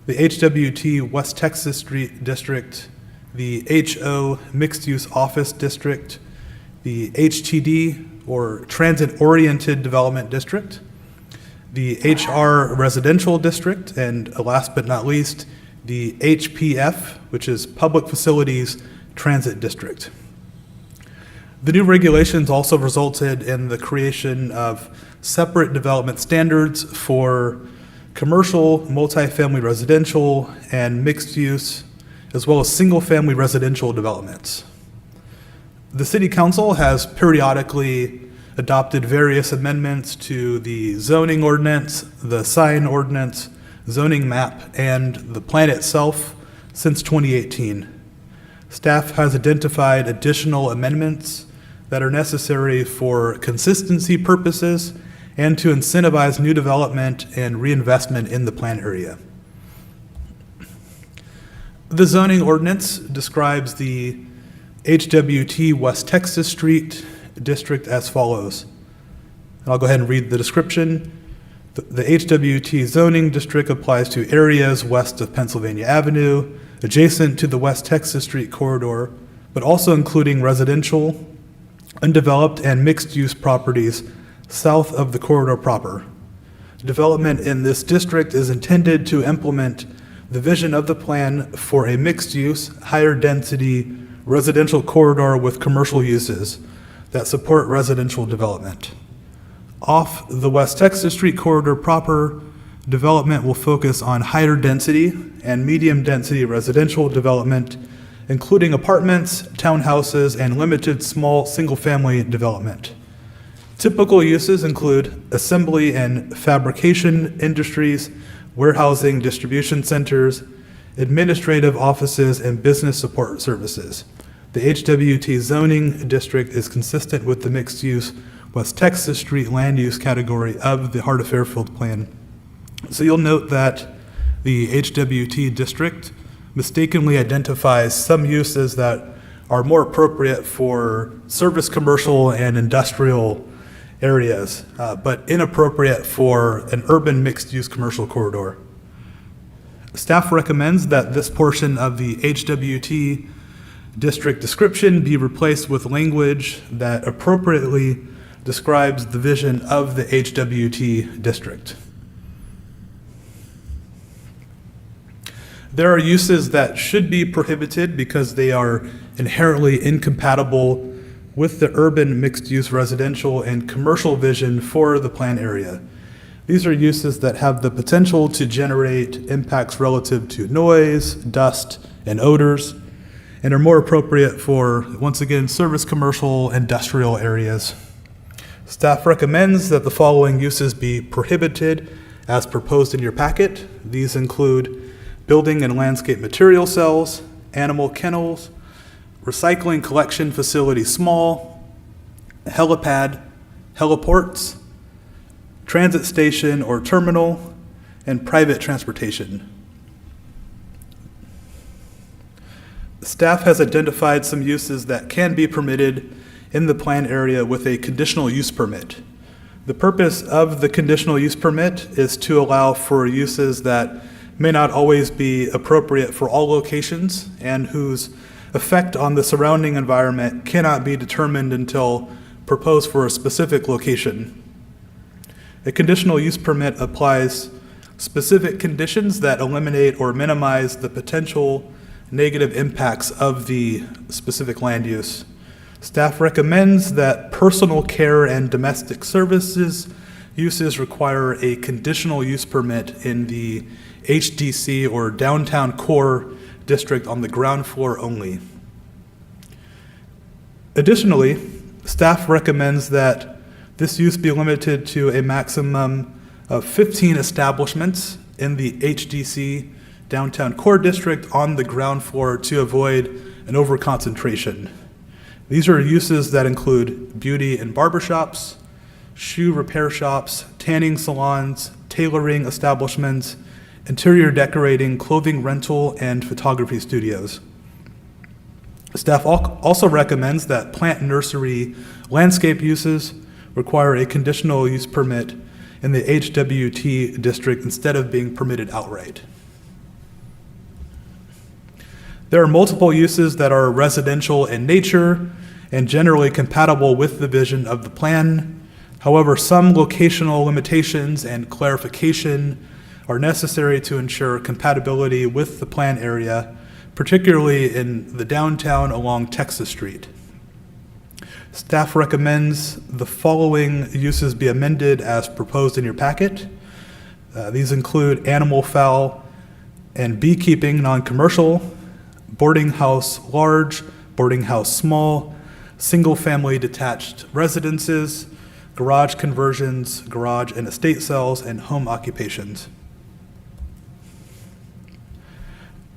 the HWT West Texas Street District, the HO Mixed Use Office District, the HTD or Transit Oriented Development District, the HR Residential District, and last but not least, the HPF, which is Public Facilities Transit District. The new regulations also resulted in the creation of separate development standards for commercial, multifamily residential, and mixed use, as well as single-family residential developments. The City Council has periodically adopted various amendments to the zoning ordinance, the sign ordinance, zoning map, and the plan itself since 2018. Staff has identified additional amendments that are necessary for consistency purposes and to incentivize new development and reinvestment in the plan area. The zoning ordinance describes the HWT West Texas Street District as follows. I'll go ahead and read the description. The HWT zoning district applies to areas west of Pennsylvania Avenue, adjacent to the West Texas Street corridor, but also including residential, undeveloped, and mixed-use properties south of the corridor proper. Development in this district is intended to implement the vision of the plan for a mixed-use, higher-density residential corridor with commercial uses that support residential development. Off the West Texas Street corridor proper, development will focus on higher density and medium density residential development, including apartments, townhouses, and limited small single-family development. Typical uses include assembly and fabrication industries, warehousing, distribution centers, administrative offices, and business support services. The HWT zoning district is consistent with the mixed-use West Texas Street land use category of the Heart of Fairfield plan. So you'll note that the HWT district mistakenly identifies some uses that are more appropriate for service commercial and industrial areas, but inappropriate for an urban mixed-use commercial corridor. Staff recommends that this portion of the HWT district description be replaced with language that appropriately describes the vision of the HWT district. There are uses that should be prohibited because they are inherently incompatible with the urban mixed-use residential and commercial vision for the plan area. These are uses that have the potential to generate impacts relative to noise, dust, and odors, and are more appropriate for, once again, service commercial industrial areas. Staff recommends that the following uses be prohibited as proposed in your packet. These include building and landscape material cells, animal kennels, recycling collection facility small, helipad, heliports, transit station or terminal, and private transportation. Staff has identified some uses that can be permitted in the plan area with a conditional use permit. The purpose of the conditional use permit is to allow for uses that may not always be appropriate for all locations and whose effect on the surrounding environment cannot be determined until proposed for a specific location. A conditional use permit applies specific conditions that eliminate or minimize the potential negative impacts of the specific land use. Staff recommends that personal care and domestic services uses require a conditional use permit in the HDC or downtown core district on the ground floor only. Additionally, staff recommends that this use be limited to a maximum of 15 establishments in the HDC downtown core district on the ground floor to avoid an overconcentration. These are uses that include beauty and barbershops, shoe repair shops, tanning salons, tailoring establishments, interior decorating, clothing rental, and photography studios. Staff also recommends that plant nursery landscape uses require a conditional use permit in the HWT district instead of being permitted outright. There are multiple uses that are residential in nature and generally compatible with the vision of the plan. However, some locational limitations and clarification are necessary to ensure compatibility with the plan area, particularly in the downtown along Texas Street. Staff recommends the following uses be amended as proposed in your packet. These include animal fowl and beekeeping non-commercial, boarding house large, boarding house small, single-family detached residences, garage conversions, garage and estate sales, and home occupations.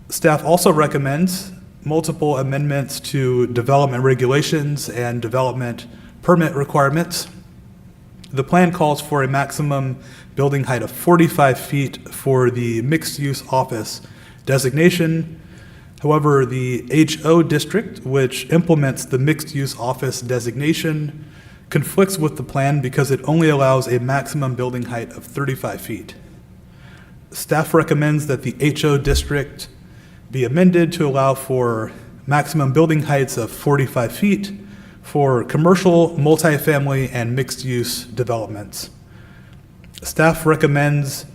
Staff also recommends multiple amendments to development regulations and development permit requirements. The plan calls for a maximum building height of 45 feet for the mixed-use office designation. However, the HO district, which implements the mixed-use office designation, conflicts with the plan because it only allows a maximum building height of 35 feet. Staff recommends that the HO district be amended to allow for maximum building heights of 45 feet for commercial, multifamily, and mixed-use developments. Staff recommends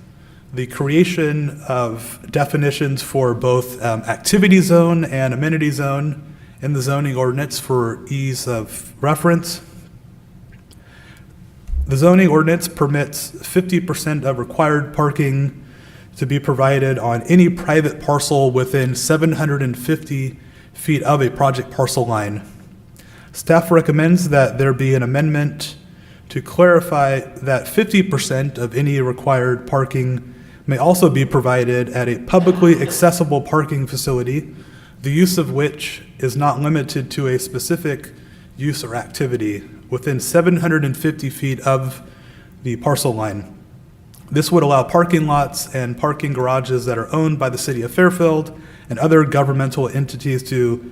the creation of definitions for both activity zone and amenity zone in the zoning ordinance for ease of reference. The zoning ordinance permits 50% of required parking to be provided on any private parcel within 750 feet of a project parcel line. Staff recommends that there be an amendment to clarify that 50% of any required parking may also be provided at a publicly accessible parking facility, the use of which is not limited to a specific use or activity within 750 feet of the parcel line. This would allow parking lots and parking garages that are owned by the city of Fairfield and other governmental entities to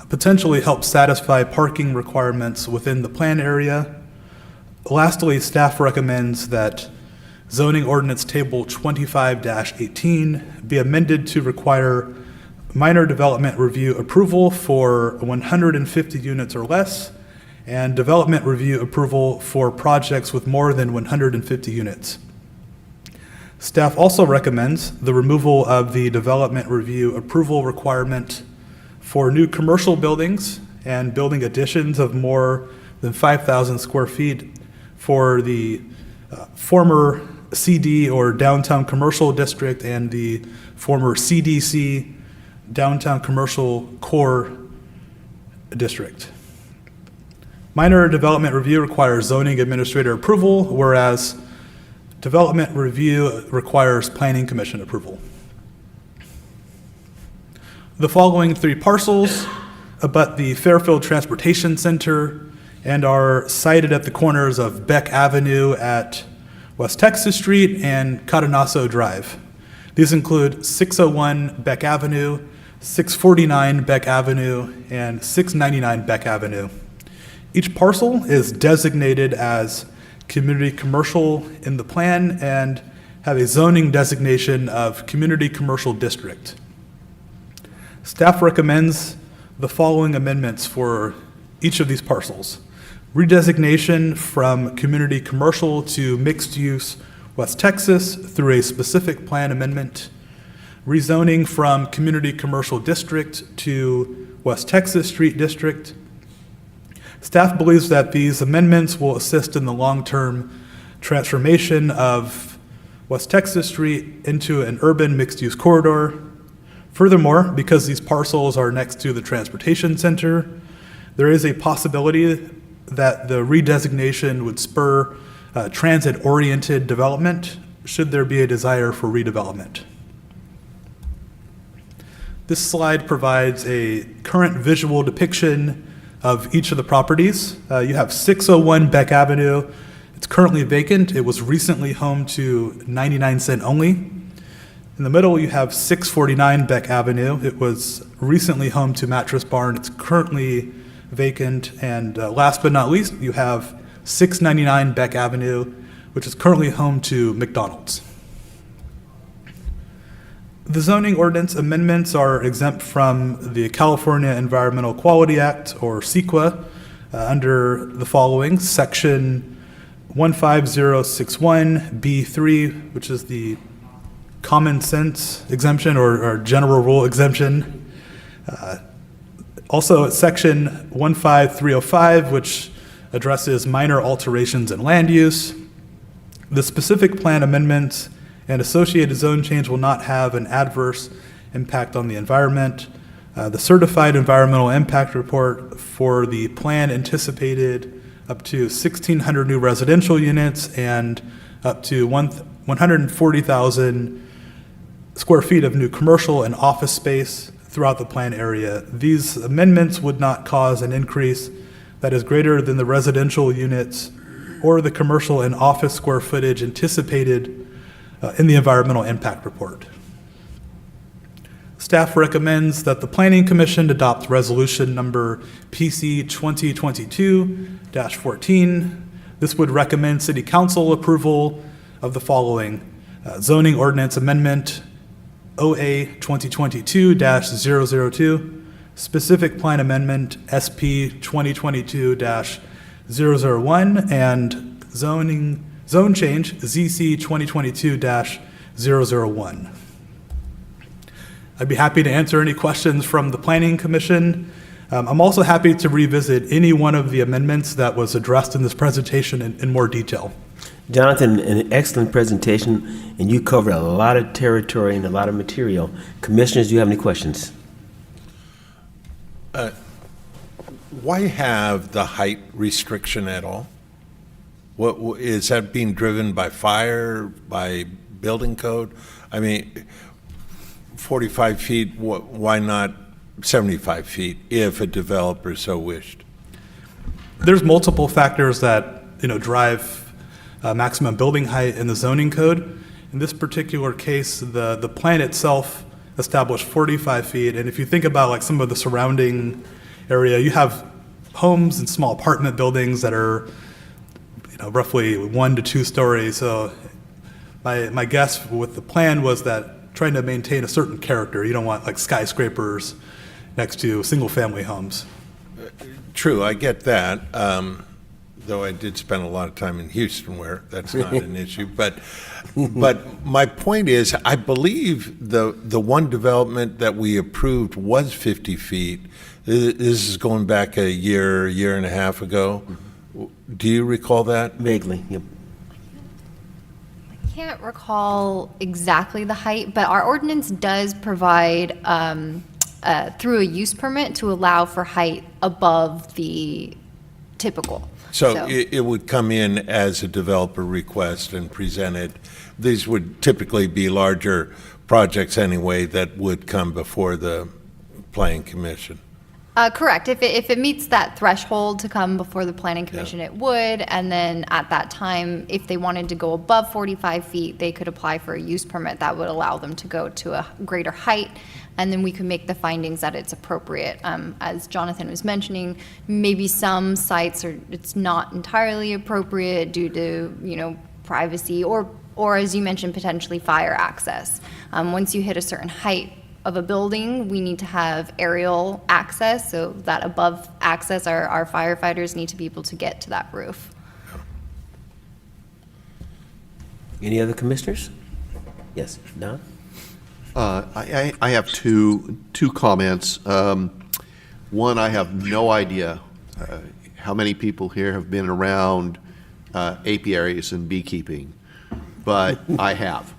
potentially help satisfy parking requirements within the plan area. Lastly, staff recommends that zoning ordinance table 25-18 be amended to require minor development review approval for 150 units or less and development review approval for projects with more than 150 units. Staff also recommends the removal of the development review approval requirement for new commercial buildings and building additions of more than 5,000 square feet for the former CD or downtown commercial district and the former CDC downtown commercial core district. Minor development review requires zoning administrator approval, whereas development review requires planning commission approval. The following three parcels abut the Fairfield Transportation Center and are sited at the corners of Beck Avenue at West Texas Street and Cadanazo Drive. These include 601 Beck Avenue, 649 Beck Avenue, and 699 Beck Avenue. Each parcel is designated as community commercial in the plan and have a zoning designation of community commercial district. Staff recommends the following amendments for each of these parcels. Redesignation from community commercial to mixed use West Texas through a specific plan amendment. Rezoning from community commercial district to West Texas Street District. Staff believes that these amendments will assist in the long-term transformation of West Texas Street into an urban mixed-use corridor. Furthermore, because these parcels are next to the transportation center, there is a possibility that the redesignation would spur transit-oriented development should there be a desire for redevelopment. This slide provides a current visual depiction of each of the properties. You have 601 Beck Avenue. It's currently vacant. It was recently home to 99 Cent Only. In the middle, you have 649 Beck Avenue. It was recently home to Mattress Barn. It's currently vacant. And last but not least, you have 699 Beck Avenue, which is currently home to McDonald's. The zoning ordinance amendments are exempt from the California Environmental Quality Act, or CEQA, under the following: Section 15061B3, which is the common sense exemption or general rule exemption. Also, Section 15305, which addresses minor alterations in land use. The specific plan amendments and associated zone change will not have an adverse impact on the environment. The certified environmental impact report for the plan anticipated up to 1,600 new residential units and up to 140,000 square feet of new commercial and office space throughout the plan area. These amendments would not cause an increase that is greater than the residential units or the commercial and office square footage anticipated in the environmental impact report. Staff recommends that the Planning Commission adopt resolution number PC 2022-14. This would recommend City Council approval of the following: zoning ordinance amendment OA 2022-002, specific plan amendment SP 2022-001, and zone change ZC 2022-001. I'd be happy to answer any questions from the Planning Commission. I'm also happy to revisit any one of the amendments that was addressed in this presentation in more detail. Jonathan, an excellent presentation, and you covered a lot of territory and a lot of material. Commissioners, do you have any questions? Why have the height restriction at all? What is that being driven by fire, by building code? I mean, 45 feet, why not 75 feet if a developer so wished? There's multiple factors that drive maximum building height in the zoning code. In this particular case, the plan itself established 45 feet, and if you think about like some of the surrounding area, you have homes and small apartment buildings that are roughly 1 to 2 stories. So my guess with the plan was that trying to maintain a certain character. You don't want like skyscrapers next to single family homes. True, I get that. Though I did spend a lot of time in Houston where that's not an issue. But my point is, I believe the one development that we approved was 50 feet. This is going back a year and a half ago. Do you recall that? Vaguely, yep. I can't recall exactly the height, but our ordinance does provide through a use permit to allow for height above the typical. So it would come in as a developer request and presented. These would typically be larger projects anyway that would come before the Planning Commission. Correct. If it meets that threshold to come before the Planning Commission, it would. And then at that time, if they wanted to go above 45 feet, they could apply for a use permit that would allow them to go to a greater height. And then we could make the findings that it's appropriate. As Jonathan was mentioning, maybe some sites it's not entirely appropriate due to, privacy or as you mentioned, potentially fire access. Once you hit a certain height of a building, we need to have aerial access, so that above access, our firefighters need to be able to get to that roof. Any other commissioners? Yes, Don? I have two comments. One, I have no idea how many people here have been around apiaries and beekeeping, but I have.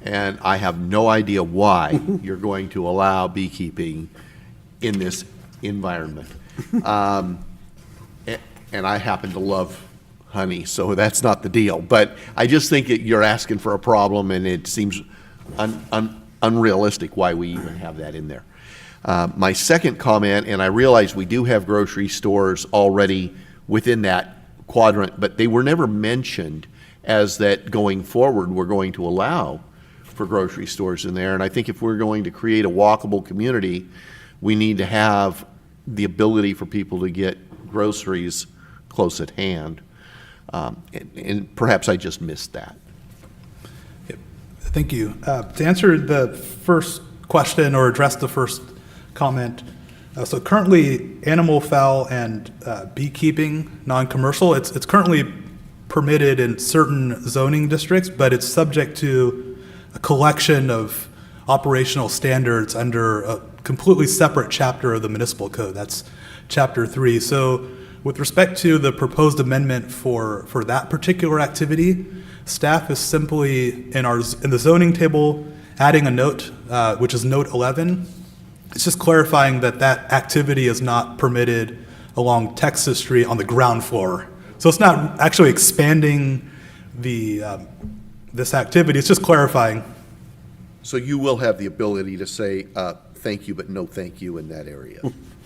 And I have no idea why you're going to allow beekeeping in this environment. And I happen to love honey, so that's not the deal. But I just think you're asking for a problem, and it seems unrealistic why we even have that in there. My second comment, and I realize we do have grocery stores already within that quadrant, but they were never mentioned as that going forward we're going to allow for grocery stores in there. And I think if we're going to create a walkable community, we need to have the ability for people to get groceries close at hand. And perhaps I just missed that. Thank you. To answer the first question or address the first comment, so currently animal, fowl, and beekeeping, non-commercial, it's currently permitted in certain zoning districts, but it's subject to a collection of operational standards under a completely separate chapter of the municipal code. That's chapter 3. So with respect to the proposed amendment for that particular activity, staff is simply in the zoning table adding a note, which is note 11. It's just clarifying that that activity is not permitted along Texas Street on the ground floor. So it's not actually expanding this activity, it's just clarifying. So you will have the ability to say thank you, but no thank you in that area.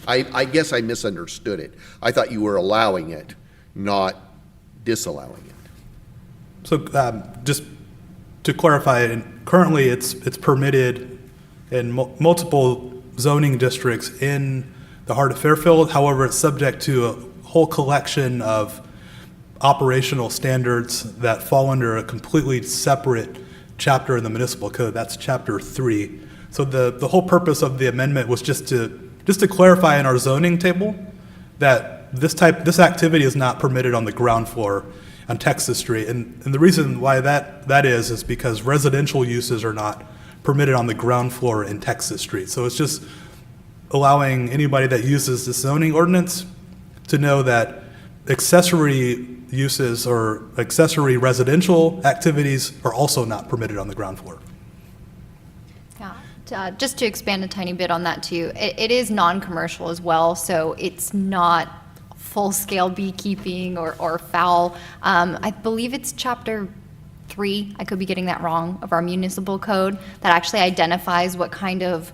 I guess I misunderstood it. I thought you were allowing it, not disallowing it. So just to clarify, currently it's permitted in multiple zoning districts in the heart of Fairfield. However, it's subject to a whole collection of operational standards that fall under a completely separate chapter in the municipal code. That's chapter 3. So the whole purpose of the amendment was just to clarify in our zoning table that this activity is not permitted on the ground floor on Texas Street. And the reason why that is because residential uses are not permitted on the ground floor in Texas Street. So it's just allowing anybody that uses the zoning ordinance to know that accessory uses or accessory residential activities are also not permitted on the ground floor. Yeah, just to expand a tiny bit on that too, it is non-commercial as well, so it's not full-scale beekeeping or fowl. I believe it's chapter 3, I could be getting that wrong, of our municipal code that actually identifies what kind of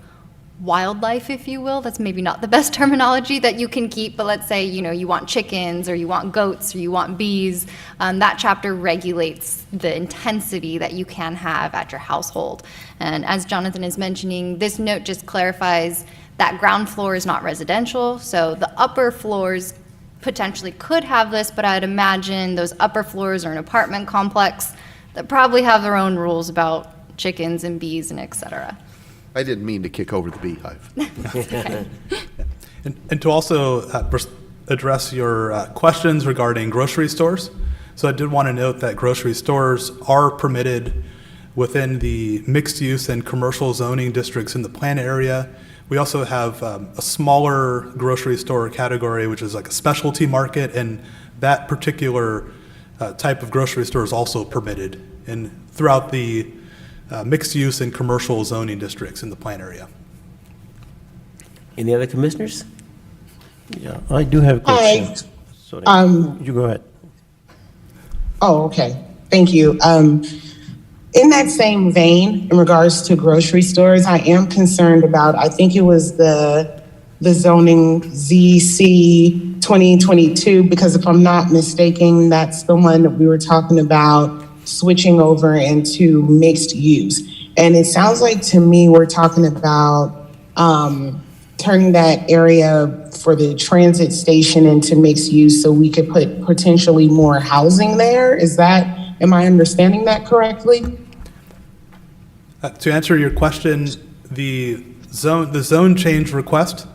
wildlife, if you will, that's maybe not the best terminology, that you can keep, but let's say, you want chickens or you want goats or you want bees, that chapter regulates the intensity that you can have at your household. And as Jonathan is mentioning, this note just clarifies that ground floor is not residential, so the upper floors potentially could have this, but I'd imagine those upper floors are an apartment complex that probably have their own rules about chickens and bees and et cetera. I didn't mean to kick over the beehive. Okay. And to also address your questions regarding grocery stores. So I did want to note that grocery stores are permitted within the mixed use and commercial zoning districts in the plan area. We also have a smaller grocery store category, which is like a specialty market, and that particular type of grocery store is also permitted throughout the mixed use and commercial zoning districts in the plan area. Any other commissioners? Yeah, I do have a Hi. question. Sorry, you go ahead. Oh, okay. Thank you. In that same vein, in regards to grocery stores, I am concerned about, I think it was the zoning ZC 2022, because if I'm not mistaken, that's the one that we were talking about switching over into mixed use. And it sounds like to me, we're talking about turning that area for the transit station into mixed use so we could put potentially more housing there. Am I understanding that correctly? To answer your question, the zone change request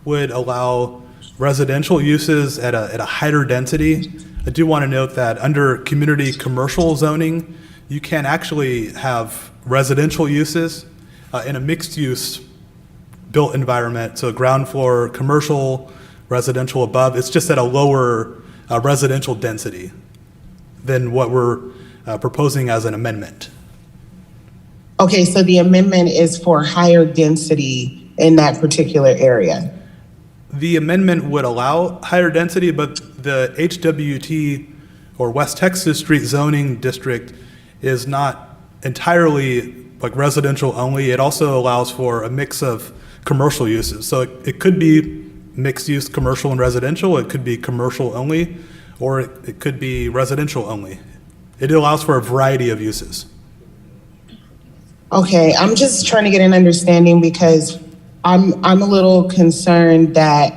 would allow residential uses at a higher density. I do want to note that under community commercial zoning, you can actually have residential uses in a mixed use built environment. So ground floor, commercial, residential above. It's just at a lower residential density than what we're proposing as an amendment. Okay, so the amendment is for higher density in that particular area. The amendment would allow higher density, but the HWT or West Texas Street zoning district is not entirely like residential only. It also allows for a mix of commercial uses. So it could be mixed use commercial and residential. It could be commercial only, or it could be residential only. It allows for a variety of uses. Okay, I'm just trying to get an understanding because I'm a little concerned that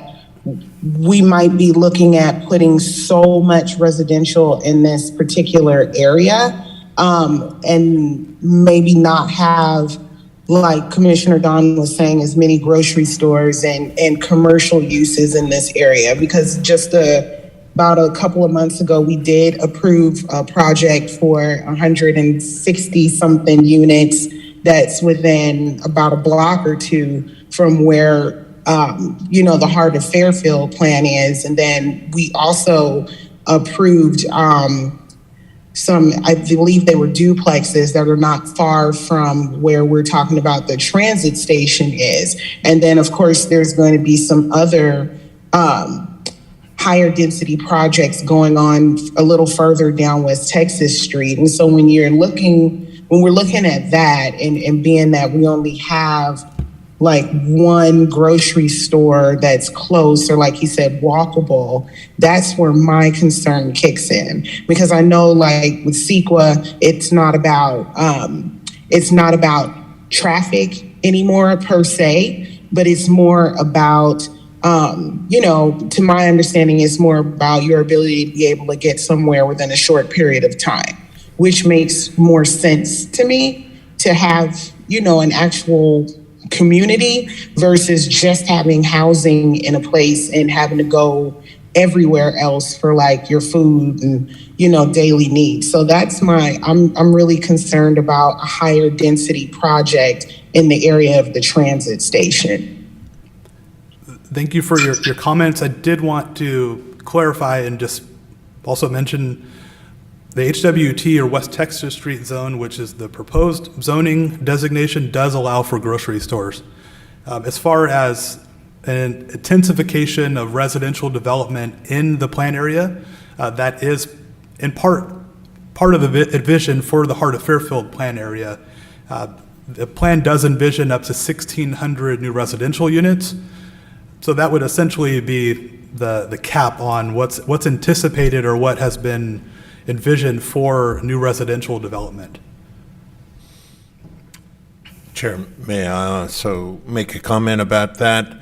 we might be looking at putting so much residential in this particular area, and maybe not have, like Commissioner Don was saying, as many grocery stores and commercial uses in this area. Because just about a couple of months ago, we did approve a project for 160 something units that's within about a block or two from where the Heart of Fairfield plan is. And then we also approved some, I believe they were duplexes that are not far from where we're talking about the transit station is. And then, of course, there's going to be some other higher density projects going on a little further down West Texas Street. And so when we're looking at that, and being that we only have like one grocery store that's close, or like he said, walkable, that's where my concern kicks in. Because I know, like with CEQA, it's not about traffic anymore per se, but it's more about to my understanding, it's more about your ability to be able to get somewhere within a short period of time, which makes more sense to me to have, an actual community versus just having housing in a place and having to go everywhere else for like your food and, daily needs. So that's I'm really concerned about a higher density project in the area of the transit station. Thank you for your comments. I did want to clarify and just also mention the HWT, or West Texas Street zone, which is the proposed zoning designation, does allow for grocery stores. As far as an intensification of residential development in the plan area, that is in part of the vision for the Heart of Fairfield plan area. The plan does envision up to 1,600 new residential units. So that would essentially be the cap on what's anticipated or what has been envisioned for new residential development. Chair, may I also make a comment about that?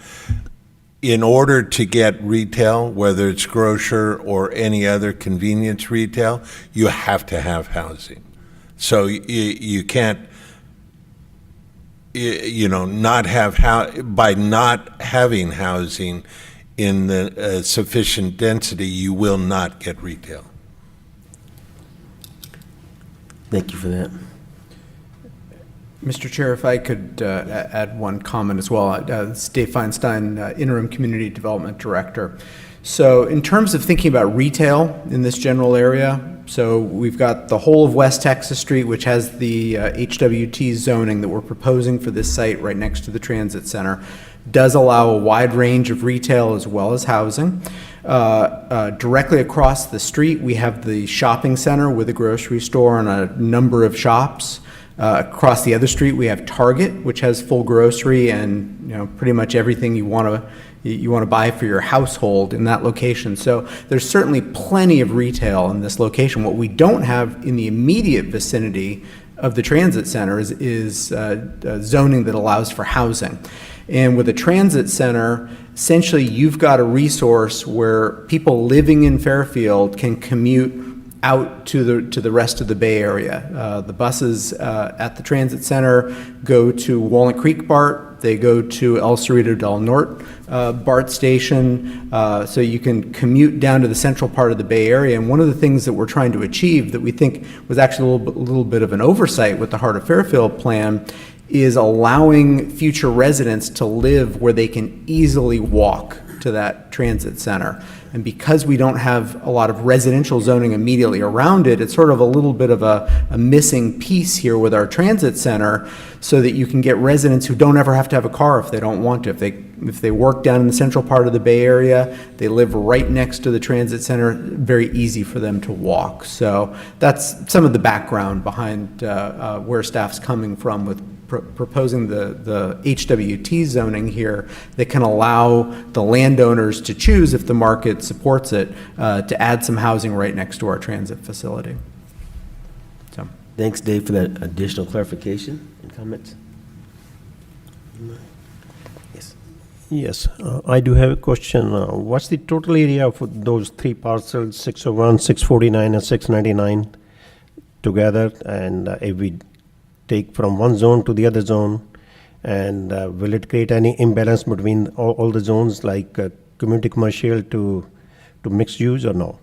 In order to get retail, whether it's grocer or any other convenience retail, you have to have housing. So you can't, not have by not having housing in the sufficient density, you will not get retail. Thank you for that. Mr. Chair, if I could add one comment as well. It's Dave Feinstein, Interim Community Development Director. So in terms of thinking about retail in this general area, so we've got the whole of West Texas Street, which has the HWT zoning that we're proposing for this site right next to the transit center, does allow a wide range of retail as well as housing. Directly across the street, we have the shopping center with a grocery store and a number of shops. Across the other street, we have Target, which has full grocery and pretty much everything you want to buy for your household in that location. So there's certainly plenty of retail in this location. What we don't have in the immediate vicinity of the transit center is zoning that allows for housing. And with a transit center, essentially you've got a resource where people living in Fairfield can commute out to the rest of the Bay Area. The buses at the transit center go to Walnut Creek BART, they go to El Cerrito del Norte BART station, so you can commute down to the central part of the Bay Area. And one of the things that we're trying to achieve that we think was actually a little bit of an oversight with the Heart of Fairfield plan is allowing future residents to live where they can easily walk to that transit center. And because we don't have a lot of residential zoning immediately around it, it's sort of a little bit of a missing piece here with our transit center, so that you can get residents who don't ever have to have a car if they don't want to. If they work down in the central part of the Bay Area, they live right next to the transit center, very easy for them to walk. So that's some of the background behind where staff's coming from with proposing the HWT zoning here that can allow the landowners to choose, if the market supports it, to add some housing right next to our transit facility. So, thanks, Dave, for that additional clarification. Any comments? Yes. Yes, I do have a question. What's the total area of those three parcels, 601, 649, and 699 together? And if we take from one zone to the other zone, and will it create any imbalance between all the zones, like community commercial to mixed use, or no?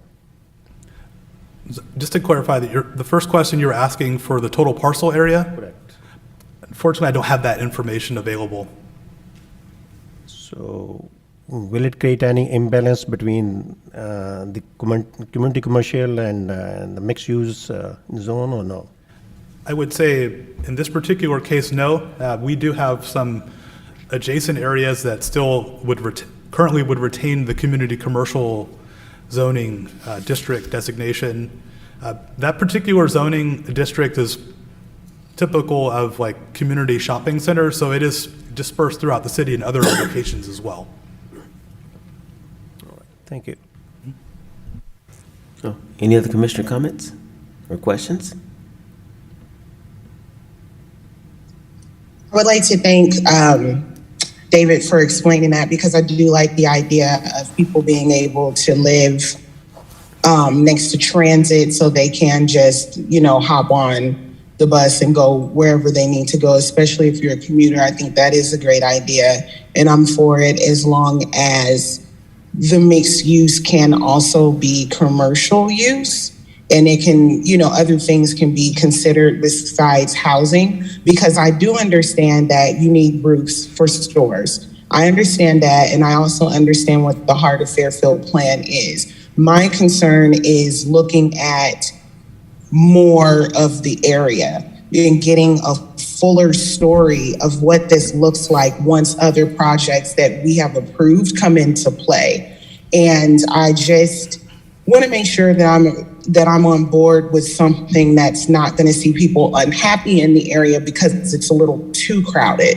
Just to clarify, that the first question you were asking for the total parcel area? Correct. Unfortunately, I don't have that information available. So will it create any imbalance between the community commercial and the mixed use zone, or no? I would say in this particular case, no. We do have some adjacent areas that still currently would retain the community commercial zoning district designation. That particular zoning district is typical of like community shopping centers, so it is dispersed throughout the city in other locations as well. Thank you. Oh, any other commissioner comments or questions? I would like to thank David for explaining that, because I do like the idea of people being able to live next to transit so they can just, hop on the bus and go wherever they need to go, especially if you're a commuter. I think that is a great idea, and I'm for it as long as the mixed use can also be commercial use, and it can, other things can be considered besides housing, because I do understand that you need roofs for stores. I understand that, and I also understand what the Heart of Fairfield plan is. My concern is looking at more of the area and getting a fuller story of what this looks like once other projects that we have approved come into play. And I just want to make sure that I'm on board with something that's not going to see people unhappy in the area because it's a little too crowded.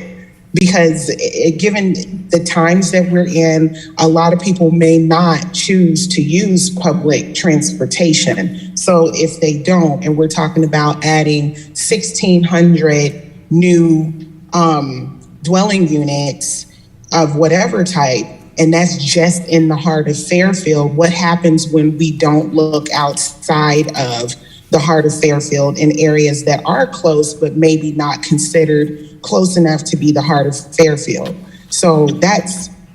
Because given the times that we're in, a lot of people may not choose to use public transportation. So if they don't, and we're talking about adding 1,600 new dwelling units of whatever type, and that's just in the heart of Fairfield, what happens when we don't look outside of the heart of Fairfield in areas that are close but maybe not considered close enough to be the heart of Fairfield? So that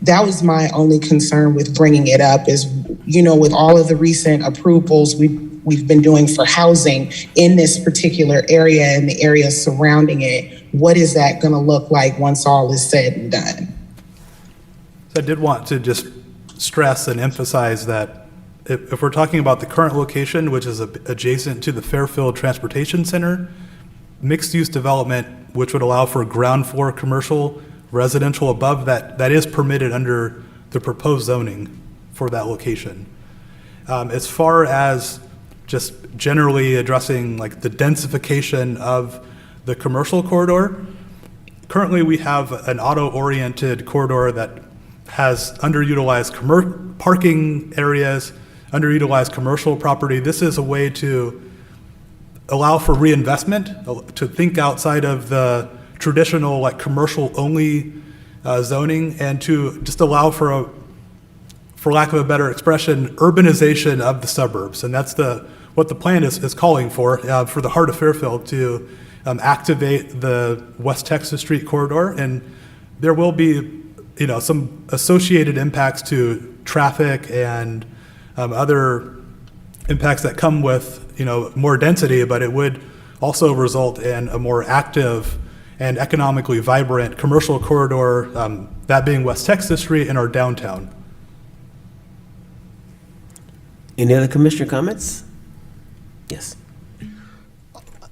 was my only concern with bringing it up is, with all of the recent approvals we've been doing for housing in this particular area and the areas surrounding it, what is that going to look like once all is said and done? So I did want to just stress and emphasize that if we're talking about the current location, which is adjacent to the Fairfield Transportation Center, mixed-use development, which would allow for ground floor commercial, residential above that is permitted under the proposed zoning for that location. As far as just generally addressing like the densification of the commercial corridor, currently we have an auto-oriented corridor that has underutilized parking areas, underutilized commercial property. This is a way to allow for reinvestment, to think outside of the traditional like commercial only zoning, and to just allow for lack of a better expression, urbanization of the suburbs. And that's what the plan is calling for the heart of Fairfield, to activate the West Texas Street corridor. And there will be some associated impacts to traffic and other impacts that come with more density, but it would also result in a more active and economically vibrant commercial corridor, that being West Texas Street and our downtown. Any other commissioner comments? Yes.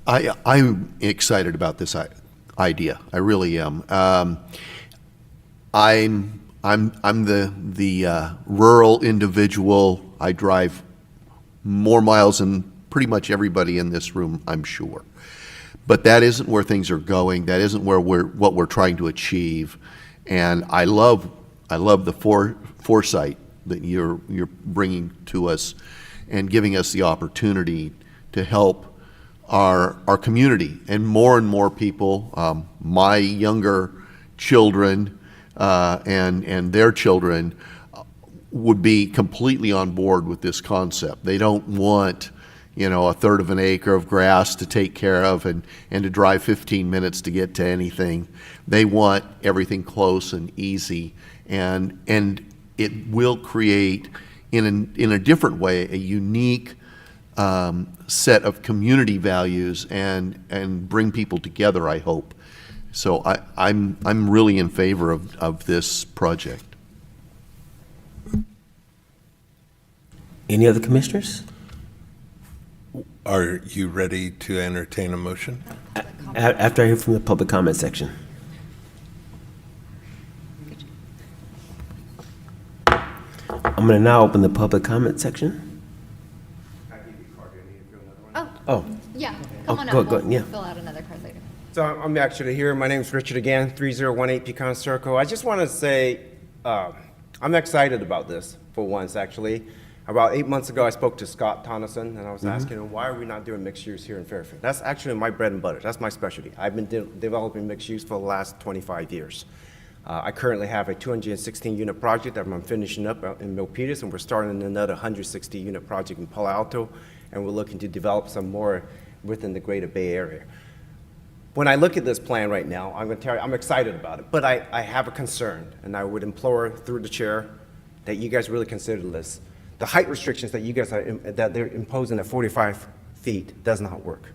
I'm excited about this idea. I really am. I'm the rural individual. I drive more miles than pretty much everybody in this room, I'm sure. But that isn't where things are going. That isn't where what we're trying to achieve. And I love the foresight that you're bringing to us and giving us the opportunity to help our community, and more people, my younger children and their children, would be completely on board with this concept. They don't want, a third of an acre of grass to take care of and to drive 15 minutes to get to anything. They want everything close and easy, and it will create, in a different way, a unique set of community values and bring people together, I hope. So I'm really in favor of this project. Any other commissioners? Are you ready to entertain a motion? After I hear from the public comment section. I'm going to now open the public comment section. Oh. Yeah, come on go- up. go- We'll yeah. fill out another card later. So I'm actually here. My name's Richard again, 3018 Pecan Circle. I just want to say I'm excited about this for once, actually. About 8 months ago, I spoke to Scott Tonneson, and I was asking him, why are we not doing mixed use here in Fairfield? That's actually my bread and butter. That's my specialty. I've been developing mixed use for the last 25 years. I currently have a 216-unit project that I'm finishing up in Milpitas, and we're starting another 160-unit project in Palo Alto, and we're looking to develop some more within the greater Bay Area. When I look at this plan right now, I'm going to tell you, I'm excited about it, but I have a concern, and I would implore through the chair that you guys really consider this. The height restrictions that you guys that they're imposing at 45 feet does not work.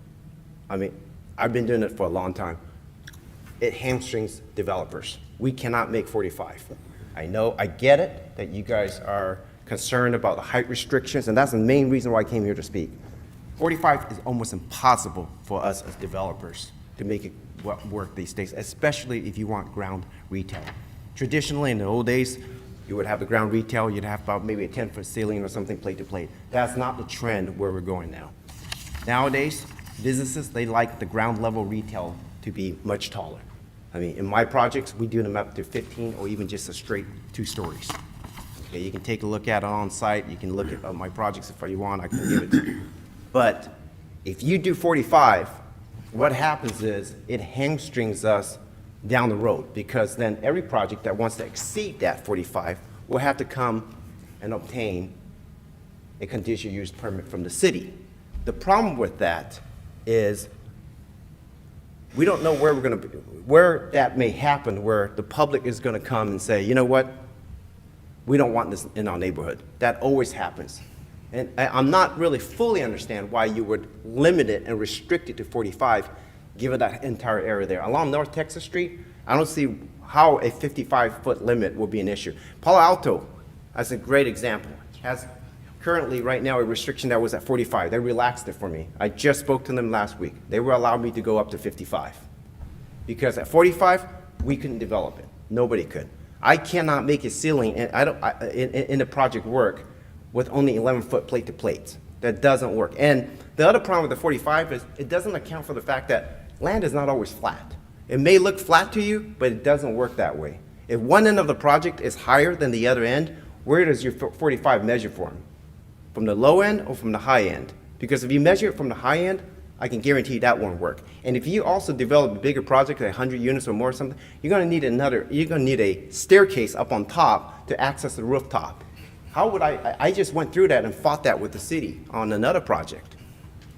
I mean, I've been doing it for a long time. It hamstrings developers. We cannot make 45. I know, I get it that you guys are concerned about the height restrictions, and that's the main reason why I came here to speak. 45 is almost impossible for us as developers to make it work these days, especially if you want ground retail. Traditionally, in the old days, you would have the ground retail, you'd have about maybe a 10-foot ceiling or something plate to plate. That's not the trend where we're going now. Nowadays, businesses, they like the ground level retail to be much taller. I mean, in my projects, we do them up to 15 or even just a straight 2 stories. Okay, you can take a look at it on site, you can look at my projects if you want, I can give it to you. But if you do 45, what happens is it hamstrings us down the road, because then every project that wants to exceed that 45 will have to come and obtain a conditional use permit from the city. The problem with that is we don't know where we're going to be, where that may happen, where the public is going to come and say, you know what, we don't want this in our neighborhood. That always happens. And I'm not really fully understand why you would limit it and restrict it to 45, given that entire area there. Along North Texas Street, I don't see how a 55-foot limit will be an issue. Palo Alto, as a great example, has currently right now a restriction that was at 45. They relaxed it for me. I just spoke to them last week. They will allow me to go up to 55. Because at 45, we couldn't develop it. Nobody could. I cannot make a ceiling in the project work with only 11-foot plate to plate. That doesn't work. And the other problem with the 45 is it doesn't account for the fact that land is not always flat. It may look flat to you, but it doesn't work that way. If one end of the project is higher than the other end, where does your 45 measure from? From the low end or from the high end? Because if you measure it from the high end, I can guarantee that won't work. And if you also develop a bigger project, 100 units or more or something, you're gonna need a staircase up on top to access the rooftop. How would I just went through that and fought that with the city on another project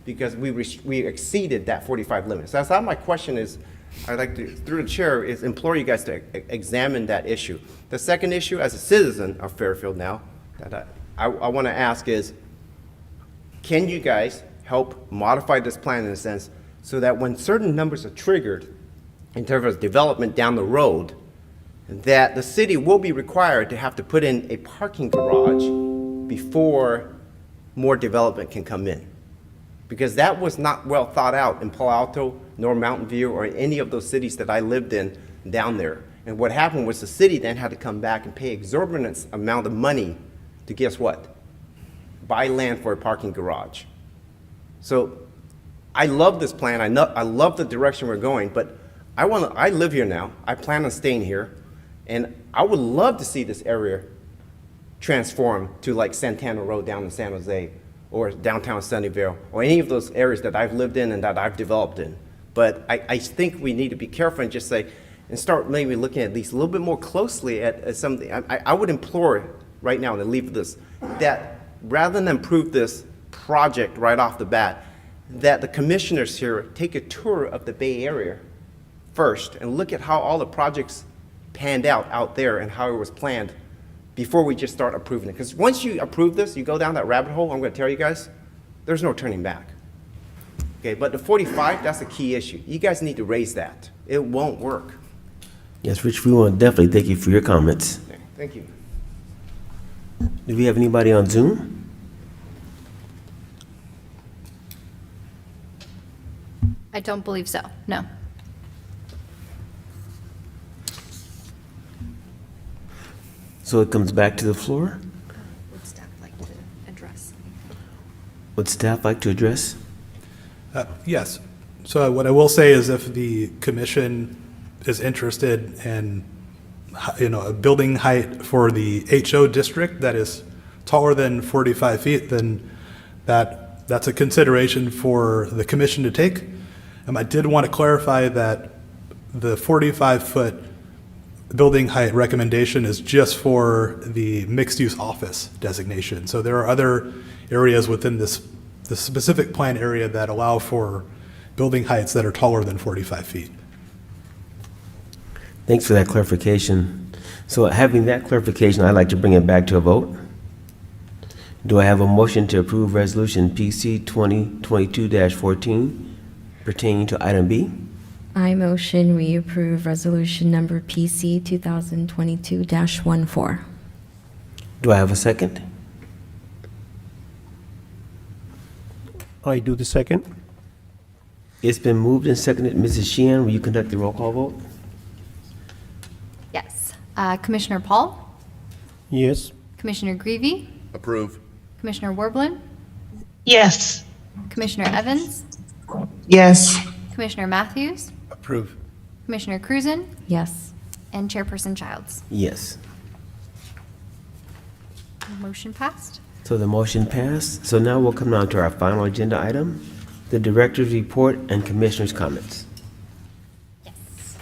because we exceeded that 45 limit. So that's how my question is, I'd like to, through the chair, is implore you guys to examine that issue. The second issue, as a citizen of Fairfield now, that I want to ask is, can you guys help modify this plan in a sense so that when certain numbers are triggered in terms of development down the road, that the city will be required to have to put in a parking garage before more development can come in? Because that was not well thought out in Palo Alto, nor Mountain View, or any of those cities that I lived in down there. And what happened was the city then had to come back and pay exorbitant amount of money to, guess what? Buy land for a parking garage. So I love this plan. I love the direction we're going, but I live here now. I plan on staying here. And I would love to see this area transform to like Santana Road down in San Jose, or downtown Sunnyvale, or any of those areas that I've lived in and that I've developed in. But I think we need to be careful and just say, and start maybe looking at least a little bit more closely at something. I would implore right now, and leave this, that rather than approve this project right off the bat, that the commissioners here take a tour of the Bay Area first and look at how all the projects panned out there and how it was planned before we just start approving it. Because once you approve this, you go down that rabbit hole, I'm going to tell you guys, there's no turning back. Okay, but the 45, that's a key issue. You guys need to raise that. It won't work. Yes, Rich, we want to definitely thank you for your comments. Okay, thank you. Do we have anybody on Zoom? I don't believe so, no. So it comes back to the floor? Would staff like to address? Would staff like to address? Yes. So what I will say is if the commission is interested in, a building height for the HO district that is taller than 45 feet, then that's a consideration for the commission to take. I did want to clarify that the 45-foot building height recommendation is just for the mixed-use office designation. So there are other areas within the specific plan area that allow for building heights that are taller than 45 feet. Thanks for that clarification. So having that clarification, I'd like to bring it back to a vote. Do I have a motion to approve Resolution PC 2022-14 pertaining to item B? I motion we approve resolution number PC 2022-14. Do I have a second? I do the second. It's been moved and seconded. Mrs. Sheehan, will you conduct the roll call vote? Yes. Commissioner Paul? Yes. Commissioner Greavy? Approve. Commissioner Werblin? Yes. Commissioner Evans? Yes. Commissioner Matthews? Approve. Commissioner Cruzen? Yes. And Chairperson Childs. Yes. Motion passed. So the motion passed. So now we'll come down to our final agenda item, the director's report and commissioners' comments. Yes.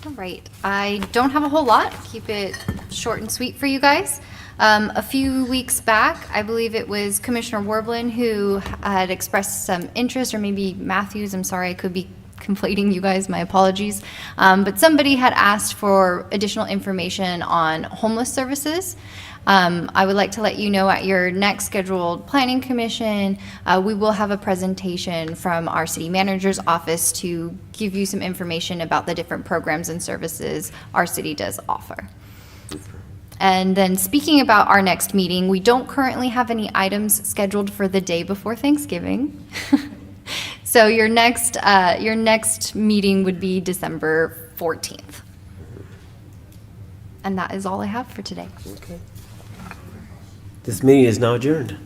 All right. I don't have a whole lot. Keep it short and sweet for you guys. A few weeks back, I believe it was Commissioner Werblin who had expressed some interest, or maybe Matthews, I'm sorry, I could be conflating you guys, my apologies. But somebody had asked for additional information on homeless services. I would like to let you know at your next scheduled planning commission, we will have a presentation from our city manager's office to give you some information about the different programs and services our city does offer. And then speaking about our next meeting, we don't currently have any items scheduled for the day before Thanksgiving. So your next meeting would be December 14th. And that is all I have for today. Okay. This meeting is now adjourned.